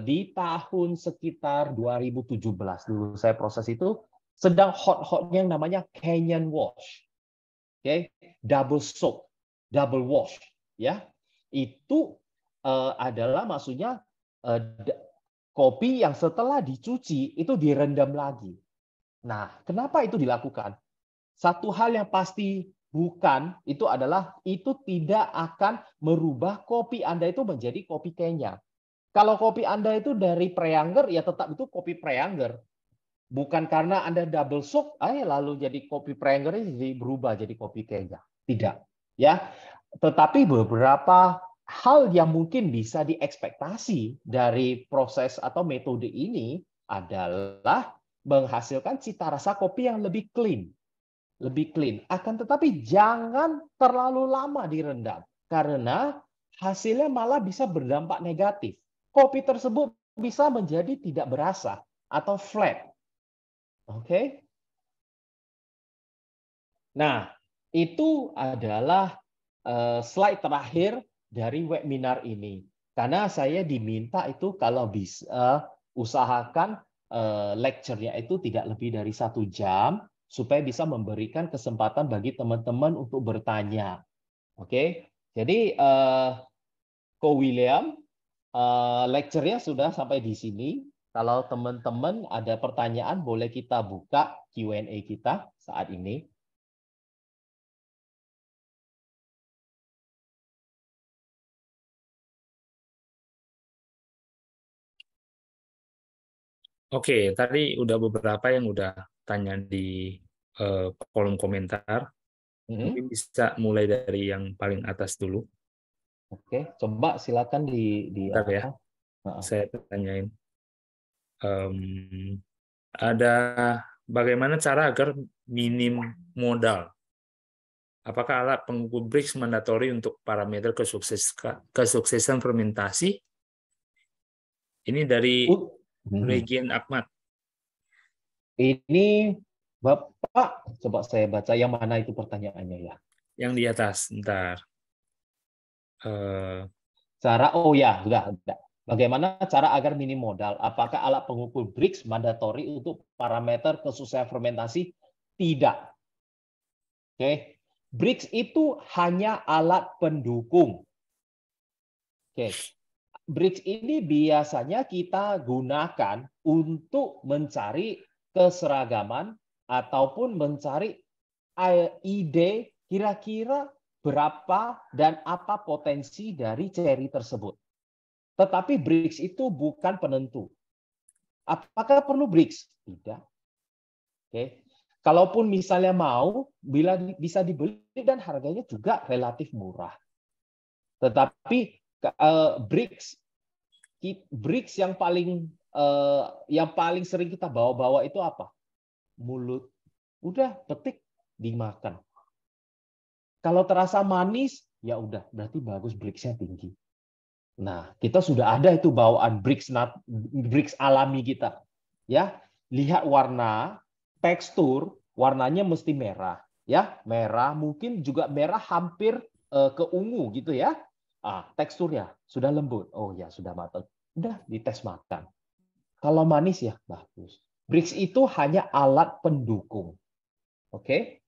di tahun sekitar 2017 dulu saya proses itu sedang hot-hotnya yang namanya canyon wash. Oke, double soak, double wash, ya. Itu adalah maksudnya kopi yang setelah dicuci itu direndam lagi. Nah, kenapa itu dilakukan? Satu hal yang pasti bukan itu adalah itu tidak akan merubah kopi Anda itu menjadi kopi Kenya. Kalau kopi Anda itu dari Preanger, ya tetap itu kopi Preanger. Bukan karena Anda double soak, lalu jadi kopi Preanger ini berubah jadi kopi Kenya. Tidak, ya. Tetapi beberapa hal yang mungkin bisa diekspektasi dari proses atau metode ini adalah menghasilkan cita rasa kopi yang lebih clean. Lebih clean. Akan tetapi jangan terlalu lama direndam. Karena hasilnya malah bisa berdampak negatif. Kopi tersebut bisa menjadi tidak berasa atau flat. Oke. Nah, itu adalah slide terakhir dari webinar ini. Karena saya diminta itu kalau bisa usahakan lecture-nya itu tidak lebih dari 1 jam supaya bisa memberikan kesempatan bagi teman-teman untuk bertanya. Oke, jadi Ko William, lecture-nya sudah sampai di sini. Kalau teman-teman ada pertanyaan, boleh kita buka Q&A kita saat ini. Oke, tadi udah beberapa yang udah tanya di kolom komentar. Mungkin bisa mulai dari yang paling atas dulu. Oke, coba silakan di Bentar ya, saya tanyain. Ada bagaimana cara agar minim modal? Apakah alat pengukur Brix mandatori untuk parameter kesuksesan fermentasi? Ini dari Regien Ahmad. Ini Bapak, coba saya baca yang mana itu pertanyaannya ya. Yang di atas, ntar. Sudah. Bagaimana cara agar minim modal? Apakah alat pengukur Brix mandatori untuk parameter kesuksesan fermentasi? Tidak. Oke. Brix itu hanya alat pendukung. Oke. Brix ini biasanya kita gunakan untuk mencari keseragaman ataupun mencari ide kira-kira berapa dan apa potensi dari cherry tersebut. Tetapi Brix itu bukan penentu. Apakah perlu Brix? Tidak. Oke. Kalaupun misalnya mau, bila bisa dibeli dan harganya juga relatif murah. Tetapi Brix yang paling sering kita bawa-bawa itu apa? Mulut. Udah petik dimakan. Kalau terasa manis, ya udah berarti bagus Brix-nya tinggi. Nah, kita sudah ada itu bawaan Brix alami kita. Ya, lihat warna, tekstur, warnanya mesti merah, ya, merah, mungkin juga merah hampir ke ungu gitu ya. Teksturnya sudah lembut. Oh ya, sudah matang. Udah dites makan. Kalau manis ya bagus. Brix itu hanya alat pendukung. Oke?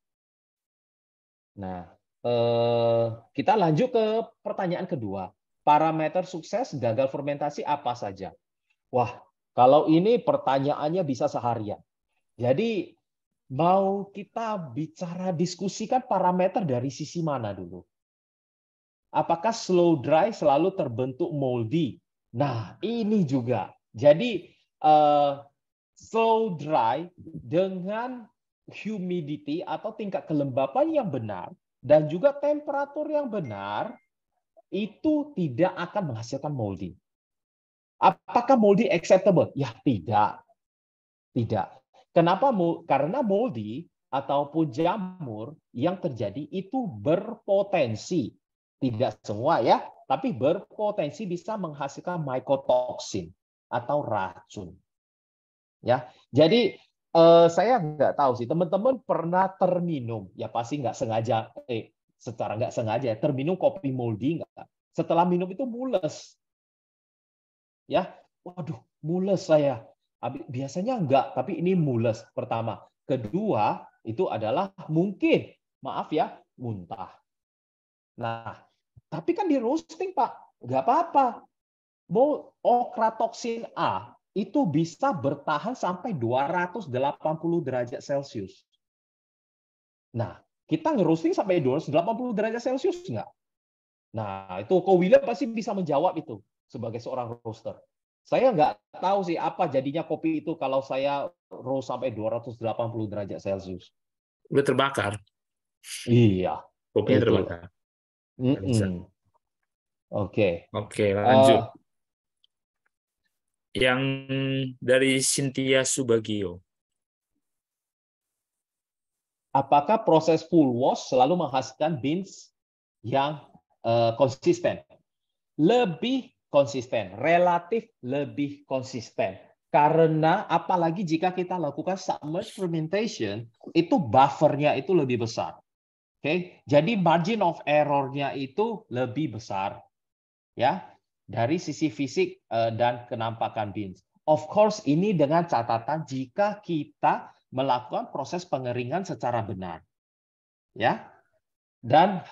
Nah, kita lanjut ke pertanyaan kedua. Parameter sukses gagal fermentasi apa saja? Wah, kalau ini pertanyaannya bisa seharian. Jadi, mau kita bicara diskusikan parameter dari sisi mana dulu? Apakah slow dry selalu terbentuk moldy? Nah, ini juga. Jadi, slow dry dengan humidity atau tingkat kelembapan yang benar, dan juga temperatur yang benar itu tidak akan menghasilkan moldy. Apakah moldy acceptable? Ya, tidak. Tidak. Kenapa? Karena moldy ataupun jamur yang terjadi itu berpotensi, tidak semua ya, tapi berpotensi bisa menghasilkan mycotoxin atau racun. Ya, jadi saya nggak tahu sih, teman-teman pernah terminum, ya pasti nggak sengaja, secara nggak sengaja terminum kopi moldy nggak? Setelah minum itu mules, ya, waduh, mules saya. Biasanya enggak, tapi ini mules pertama. Kedua, itu adalah mungkin, maaf ya, muntah. Nah, tapi kan di roasting, Pak, nggak apa-apa. Okratoxin A itu bisa bertahan sampai 280 derajat Celcius. Nah, kita ngerosting sampai 280 derajat Celcius nggak? Nah, itu Ko William pasti bisa menjawab itu sebagai seorang roaster. Saya nggak tahu sih apa jadinya kopi itu kalau saya roast sampai 280 derajat Celcius. Udah terbakar, Iya, kopinya itu. terbakar. Nggak bisa. Oke. Oke, lanjut. Yang dari Cynthia Subagio. Apakah proses full wash selalu menghasilkan beans yang konsisten? Lebih konsisten, relatif lebih konsisten. Karena apalagi jika kita lakukan submerged fermentation, itu buffernya itu lebih besar. Oke, jadi margin of error-nya itu lebih besar, ya, dari sisi fisik dan kenampakan beans. Of course, ini dengan catatan jika kita melakukan proses pengeringan secara benar, ya, dan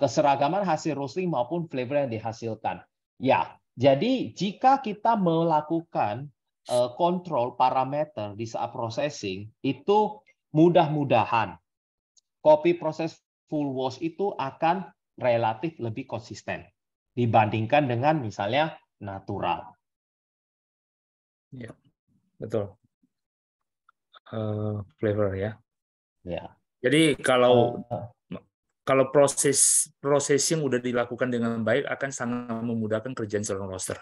keseragaman hasil roasting maupun flavor yang dihasilkan. Ya, jadi jika kita melakukan kontrol parameter di saat processing, itu mudah-mudahan kopi proses full wash itu akan relatif lebih konsisten dibandingkan dengan misalnya natural. Ya, betul. Flavor ya. Ya. Jadi kalau processing udah dilakukan dengan baik akan sangat memudahkan kerjaan seorang roaster.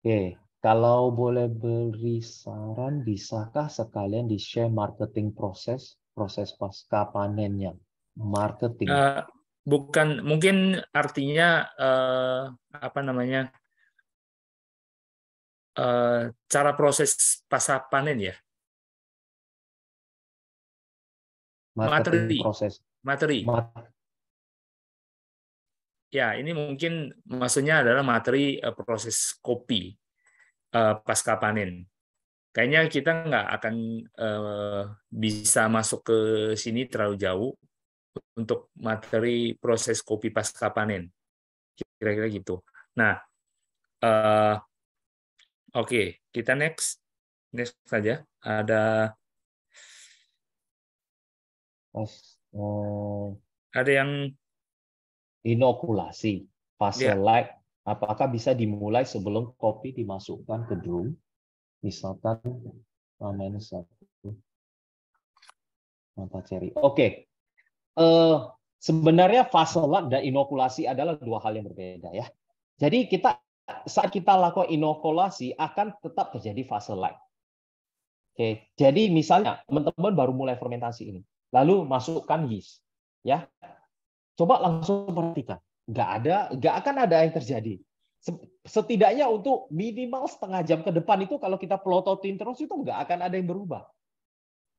Oke, kalau boleh beri saran, bisakah sekalian di-share marketing proses pasca panennya? Marketing. Bukan, mungkin artinya apa namanya, cara proses pasca panen ya. Marketing proses. Materi. Ya, ini mungkin maksudnya adalah materi proses kopi pasca panen. Kayaknya kita nggak akan bisa masuk ke sini terlalu jauh untuk materi proses kopi pasca panen. Kira-kira gitu. Nah, oke, kita next saja. Ada yang inokulasi, fase light, apakah bisa dimulai sebelum kopi dimasukkan ke drum? Misalkan -1 mata ceri. Oke. Sebenarnya fase light dan inokulasi adalah dua hal yang berbeda ya. Jadi saat kita lakukan inokulasi akan tetap terjadi fase light. Oke. Jadi misalnya teman-teman baru mulai fermentasi ini, lalu masukkan yeast, ya. Coba langsung perhatikan, nggak akan ada yang terjadi. Setidaknya untuk minimal setengah jam ke depan itu kalau kita pelototin terus itu nggak akan ada yang berubah,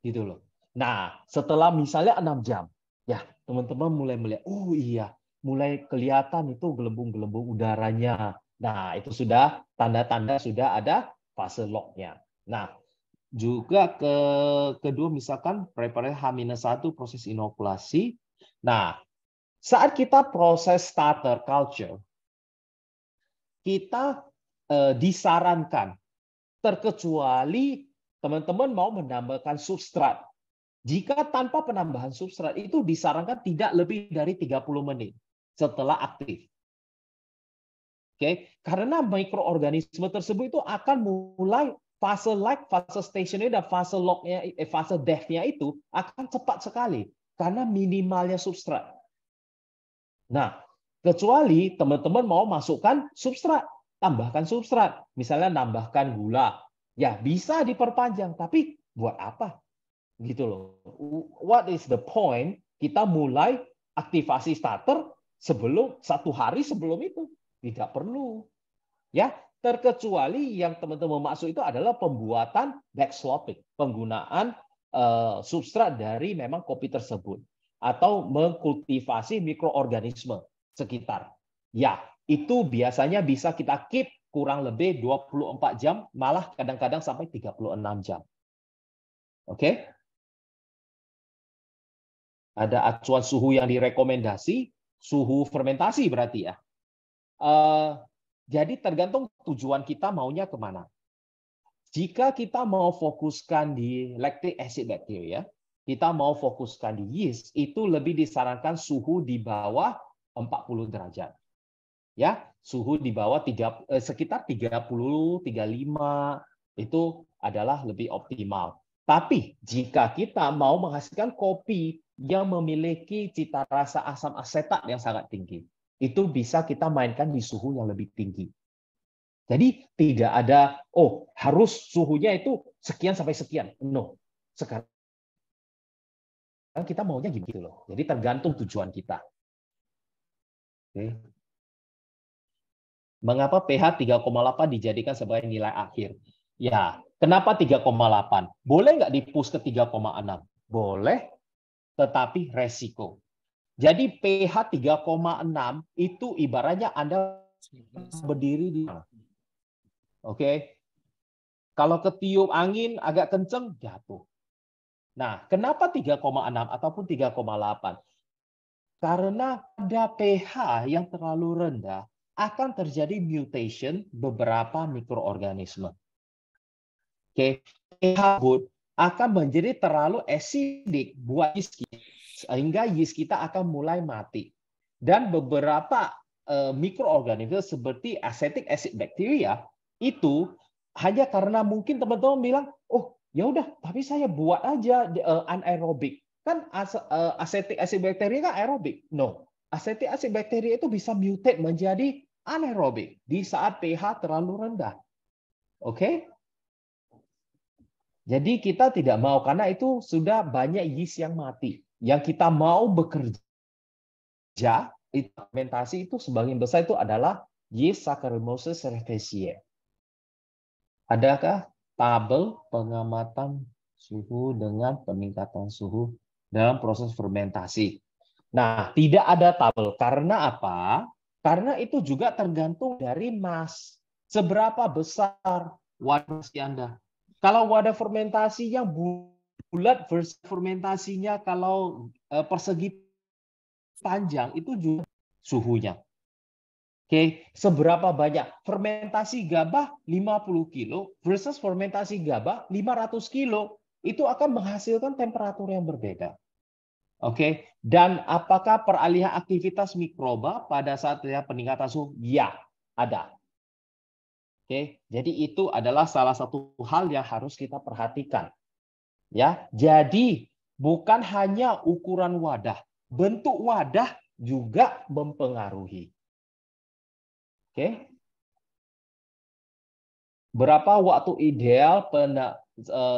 gitu loh. Nah, setelah misalnya 6 jam, ya teman-teman mulai melihat, oh iya, mulai kelihatan itu gelembung-gelembung udaranya. Nah, itu sudah tanda-tanda sudah ada fase lock-nya. Nah, juga kedua misalkan preparasi H-1 proses inokulasi. Nah, saat kita proses starter culture, kita disarankan, terkecuali teman-teman mau menambahkan substrat. Jika tanpa penambahan substrat itu disarankan tidak lebih dari 30 menit setelah aktif. Oke, karena mikroorganisme tersebut itu akan mulai fase light, fase stationary, dan fase locknya, fase depth-nya itu akan cepat sekali karena minimalnya substrat. Nah, kecuali teman-teman mau masukkan substrat, tambahkan substrat, misalnya nambahkan gula, ya bisa diperpanjang, tapi buat apa? Gitu loh. What is the point? Kita mulai aktivasi starter sebelum 1 hari sebelum itu, tidak perlu. Ya, terkecuali yang teman-teman maksud itu adalah pembuatan backslopping, penggunaan substrat dari memang kopi tersebut, atau mengkultivasi mikroorganisme sekitar. Ya, itu biasanya bisa kita keep kurang lebih 24 jam, malah kadang-kadang sampai 36 jam. Oke? Ada acuan suhu yang direkomendasi, suhu fermentasi berarti ya. Jadi tergantung tujuan kita maunya kemana. Jika kita mau fokuskan di lactic acid bacteria, kita mau fokuskan di yeast, itu lebih disarankan suhu di bawah 40 derajat. Ya, suhu di bawah sekitar 30, 35 itu adalah lebih optimal. Tapi jika kita mau menghasilkan kopi yang memiliki cita rasa asam asetat yang sangat tinggi, itu bisa kita mainkan di suhu yang lebih tinggi. Jadi tidak ada, harus suhunya itu sekian sampai sekian. No. Sekarang kita maunya gitu loh. Jadi tergantung tujuan kita. Oke. Mengapa pH 3,8 dijadikan sebagai nilai akhir? Ya, kenapa 3,8? Boleh nggak di-push ke 3,6? Boleh, tetapi resiko. Jadi pH 3,6 itu ibaratnya Anda berdiri di mana? Oke. Kalau ketiup angin agak kenceng, jatuh. Nah, kenapa 3,6 ataupun 3,8? Karena pada pH yang terlalu rendah akan terjadi mutation beberapa mikroorganisme. Oke, pH akan menjadi terlalu acidic buat yeast kita, sehingga yeast kita akan mulai mati. Dan beberapa mikroorganisme seperti acetic acid bacteria itu hanya karena mungkin teman-teman bilang, ya udah, tapi saya buat aja anaerobik. Kan acetic acid bacteria kan aerobik. No, acetic acid bacteria itu bisa mutate menjadi anaerobik di saat pH terlalu rendah. Oke? Jadi kita tidak mau, karena itu sudah banyak yeast yang mati. Yang kita mau bekerja, fermentasi itu sebagian besar itu adalah yeast Saccharomyces cerevisiae. Adakah tabel pengamatan suhu dengan peningkatan suhu dalam proses fermentasi? Nah, tidak ada tabel. Karena apa? Karena itu juga tergantung dari mass. Seberapa besar wadah Anda. Kalau wadah fermentasi yang bulat versus fermentasinya kalau persegi panjang, itu juga suhunya. Oke, seberapa banyak? Fermentasi gabah 50 kilo versus fermentasi gabah 500 kilo. Itu akan menghasilkan temperatur yang berbeda. Oke, dan apakah peralihan aktivitas mikroba pada saat peningkatan suhu? Ya, ada. Oke, jadi itu adalah salah satu hal yang harus kita perhatikan. Ya, jadi bukan hanya ukuran wadah, bentuk wadah juga mempengaruhi. Oke. Berapa waktu ideal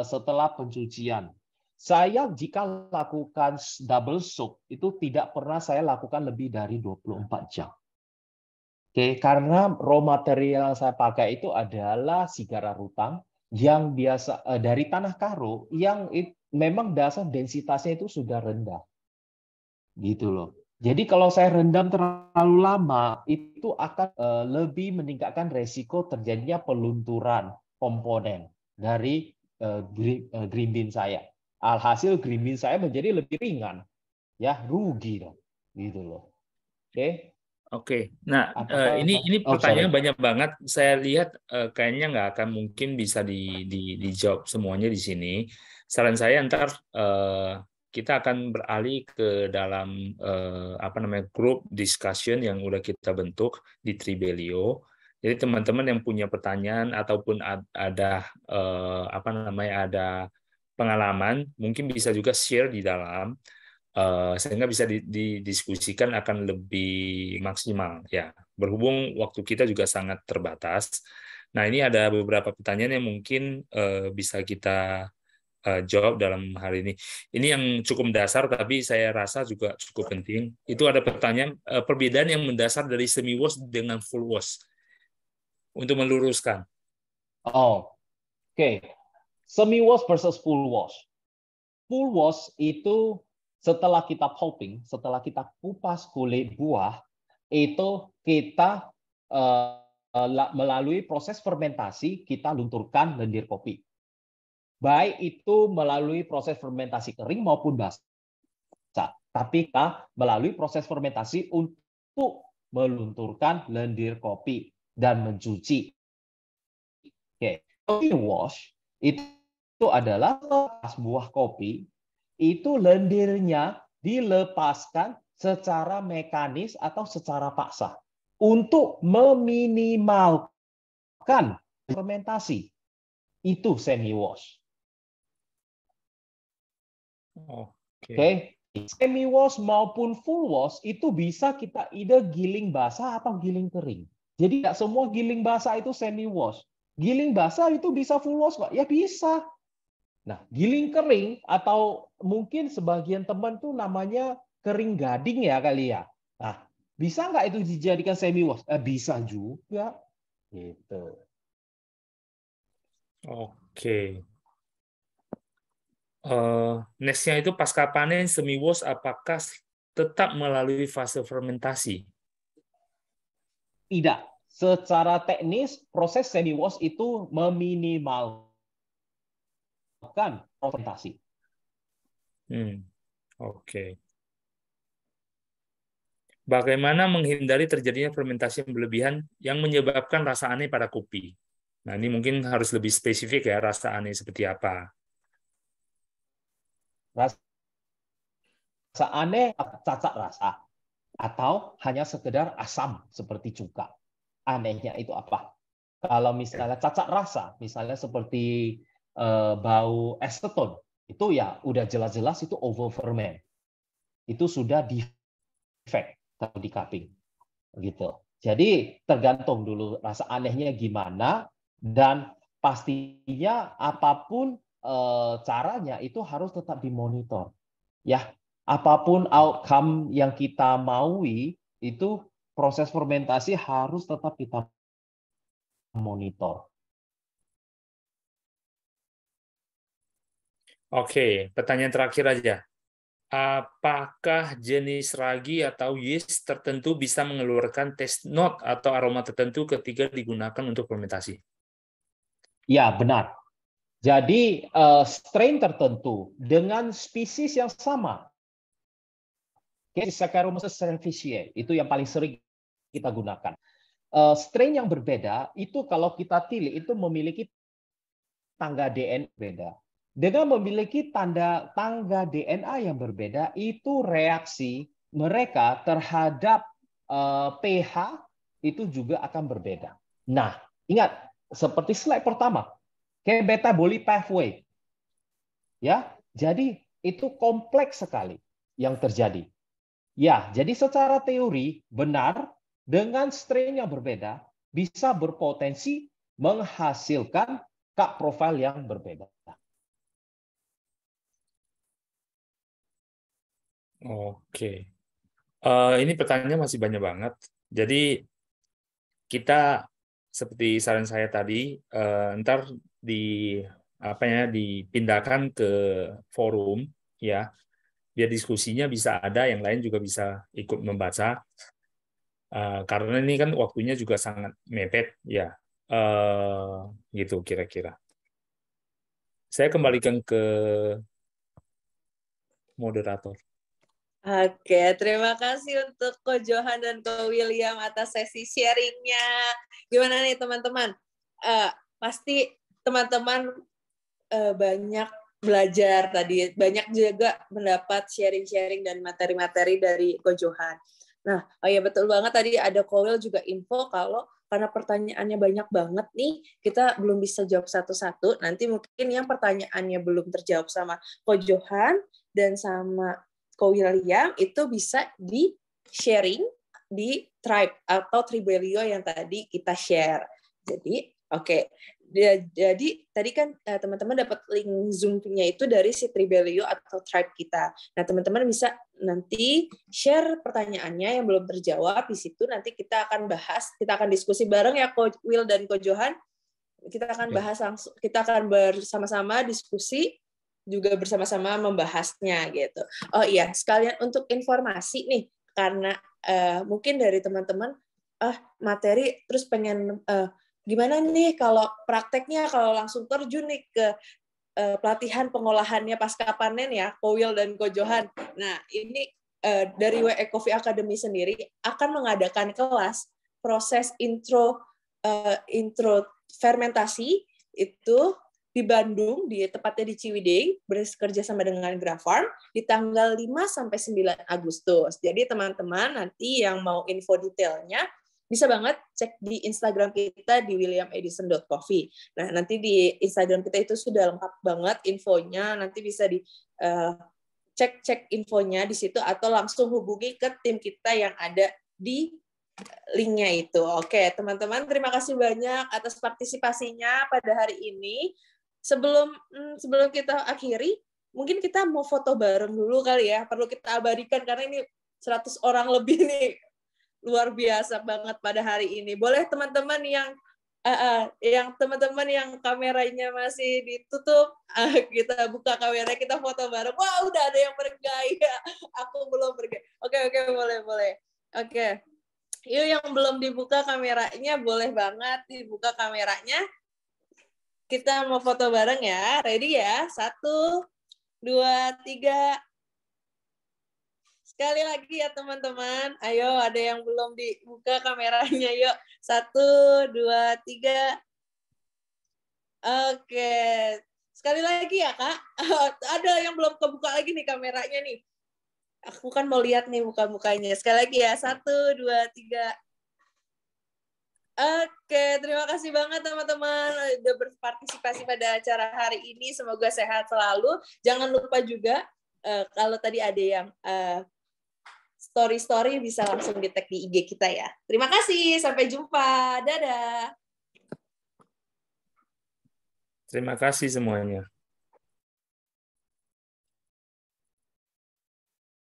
setelah pencucian? Saya jika lakukan double soak itu tidak pernah saya lakukan lebih dari 24 jam. Oke, karena raw material yang saya pakai itu adalah sigara rutang yang biasa dari tanah karo yang memang dasar densitasnya itu sudah rendah. Gitu loh. Jadi kalau saya rendam terlalu lama, itu akan lebih meningkatkan resiko terjadinya pelunturan komponen dari green bean saya. Alhasil green bean saya menjadi lebih ringan. Ya, rugi dong. Gitu loh. Oke. Oke, nah ini pertanyaan banyak banget. Saya lihat kayaknya nggak akan mungkin bisa dijawab semuanya di sini. Saran saya ntar kita akan beralih ke dalam grup discussion yang udah kita bentuk di Tribelio. Jadi teman-teman yang punya pertanyaan ataupun ada ada pengalaman, mungkin bisa juga share di dalam sehingga bisa didiskusikan akan lebih maksimal ya. Berhubung waktu kita juga sangat terbatas. Nah, ini ada beberapa pertanyaan yang mungkin bisa kita jawab dalam hari ini. Ini yang cukup dasar, tapi saya rasa juga cukup penting. Itu ada pertanyaan perbedaan yang mendasar dari semi wash dengan full wash untuk meluruskan. Oh, oke. Semi wash versus full wash. Full wash itu setelah kita pulping, setelah kita kupas kulit buah, itu kita melalui proses fermentasi kita lunturkan lendir kopi. Baik itu melalui proses fermentasi kering maupun basah. Tapi kita melalui proses fermentasi untuk melunturkan lendir kopi dan mencuci. Oke, coffee wash itu adalah lepas buah kopi, itu lendirnya dilepaskan secara mekanis atau secara paksa untuk meminimalkan fermentasi. Itu semi wash. Oke. Semi wash maupun full wash itu bisa kita either giling basah atau giling kering. Jadi tidak semua giling basah itu semi wash. Giling basah itu bisa full wash Pak? Ya bisa. Nah, giling kering atau mungkin sebagian teman tuh namanya kering gading ya kali ya. Nah, bisa nggak itu dijadikan semi wash? Bisa juga. Gitu. Oke. Nextnya itu pasca panen semi wash apakah tetap melalui fase fermentasi? Tidak. Secara teknis proses semi wash itu meminimalkan fermentasi. Oke. Bagaimana menghindari terjadinya fermentasi yang berlebihan yang menyebabkan rasa aneh pada kopi? Nah, ini mungkin harus lebih spesifik ya, rasa aneh seperti apa? Rasa aneh, cacat rasa, atau hanya sekedar asam seperti cuka. Anehnya itu apa? Kalau misalnya cacat rasa, misalnya seperti bau aceton, itu ya udah jelas-jelas itu over ferment. Itu sudah defect atau di cupping. Gitu. Jadi tergantung dulu rasa anehnya gimana, dan pastinya apapun caranya itu harus tetap dimonitor. Ya, apapun outcome yang kita maui, itu proses fermentasi harus tetap kita monitor. Oke, pertanyaan terakhir aja. Apakah jenis ragi atau yeast tertentu bisa mengeluarkan taste note atau aroma tertentu ketika digunakan untuk fermentasi? Ya, benar. Jadi strain tertentu dengan spesies yang sama, Saccharomyces cerevisiae, itu yang paling sering kita gunakan. Strain yang berbeda itu kalau kita tilik itu memiliki tangga DNA beda. Dengan memiliki tangga DNA yang berbeda, itu reaksi mereka terhadap pH itu juga akan berbeda. Nah, ingat seperti slide pertama, kayak metabolic pathway, ya, jadi itu kompleks sekali yang terjadi. Ya, jadi secara teori benar dengan strain yang berbeda bisa berpotensi menghasilkan Kak profil yang berbeda. Oke. Ini pertanyaannya masih banyak banget. Jadi kita seperti saran saya tadi, ntar dipindahkan ke forum ya, biar diskusinya bisa ada, yang lain juga bisa ikut membaca. Karena ini kan waktunya juga sangat mepet ya, gitu kira-kira. Saya kembalikan ke moderator. Oke, terima kasih untuk Ko Johan dan Ko William atas sesi sharingnya. Gimana nih teman-teman? Pasti teman-teman banyak belajar tadi, banyak juga mendapat sharing-sharing dan materi-materi dari Ko Johan. Nah, oh ya betul banget tadi ada Ko Will juga info kalau karena pertanyaannya banyak banget nih, kita belum bisa jawab satu-satu. Nanti mungkin yang pertanyaannya belum terjawab sama Ko Johan dan sama Ko William itu bisa di-sharing di Tribe atau Tribelio yang tadi kita share. Jadi, oke. Jadi tadi kan teman-teman dapat link Zoom-nya itu dari si Tribelio atau Tribe kita. Nah, teman-teman bisa nanti share pertanyaannya yang belum terjawab di situ. Nanti kita akan bahas, kita akan diskusi bareng ya Ko Will dan Ko Johan. Kita akan bahas langsung, kita akan bersama-sama diskusi juga bersama-sama membahasnya gitu. Oh iya, sekalian untuk informasi nih, karena mungkin dari teman-teman materi terus pengen gimana nih kalau prakteknya, kalau langsung terjun nih ke pelatihan pengolahannya pasca panen ya, Ko Will dan Ko Johan. Nah, ini dari WE Coffee Academy sendiri akan mengadakan kelas proses intro fermentasi itu di Bandung, tepatnya di Ciwidey, bekerja sama dengan Grafarm di tanggal 5 sampai 9 Agustus. Jadi teman-teman nanti yang mau info detailnya bisa banget cek di Instagram kita di williamadison.coffee. Nah, nanti di Instagram kita itu sudah lengkap banget infonya, nanti bisa di cek infonya di situ atau langsung hubungi ke tim kita yang ada di linknya itu. Oke, teman-teman, terima kasih banyak atas partisipasinya pada hari ini. Sebelum kita akhiri, mungkin kita mau foto bareng dulu kali ya. Perlu kita abadikan karena ini 100 orang lebih nih. Luar biasa banget pada hari ini. Boleh teman-teman yang teman-teman yang kameranya masih ditutup, kita buka kamera, kita foto bareng. Wah, udah ada yang bergaya. Aku belum bergaya. Oke, boleh. Oke. Yuk yang belum dibuka kameranya, boleh banget dibuka kameranya. Kita mau foto bareng ya. Ready ya? 1, 2, 3. Sekali lagi ya teman-teman. Ayo, ada yang belum dibuka kameranya. Yuk, 1, 2, 3. Oke. Sekali lagi ya, Kak. Ada yang belum kebuka lagi nih kameranya nih. Aku kan mau lihat nih muka-mukanya. Sekali lagi ya. 1, 2, 3. Oke, terima kasih banget teman-teman udah berpartisipasi pada acara hari ini. Semoga sehat selalu. Jangan lupa juga kalau tadi ada yang story-story bisa langsung di-tag di IG kita ya. Terima kasih, sampai jumpa. Dadah. Terima kasih semuanya.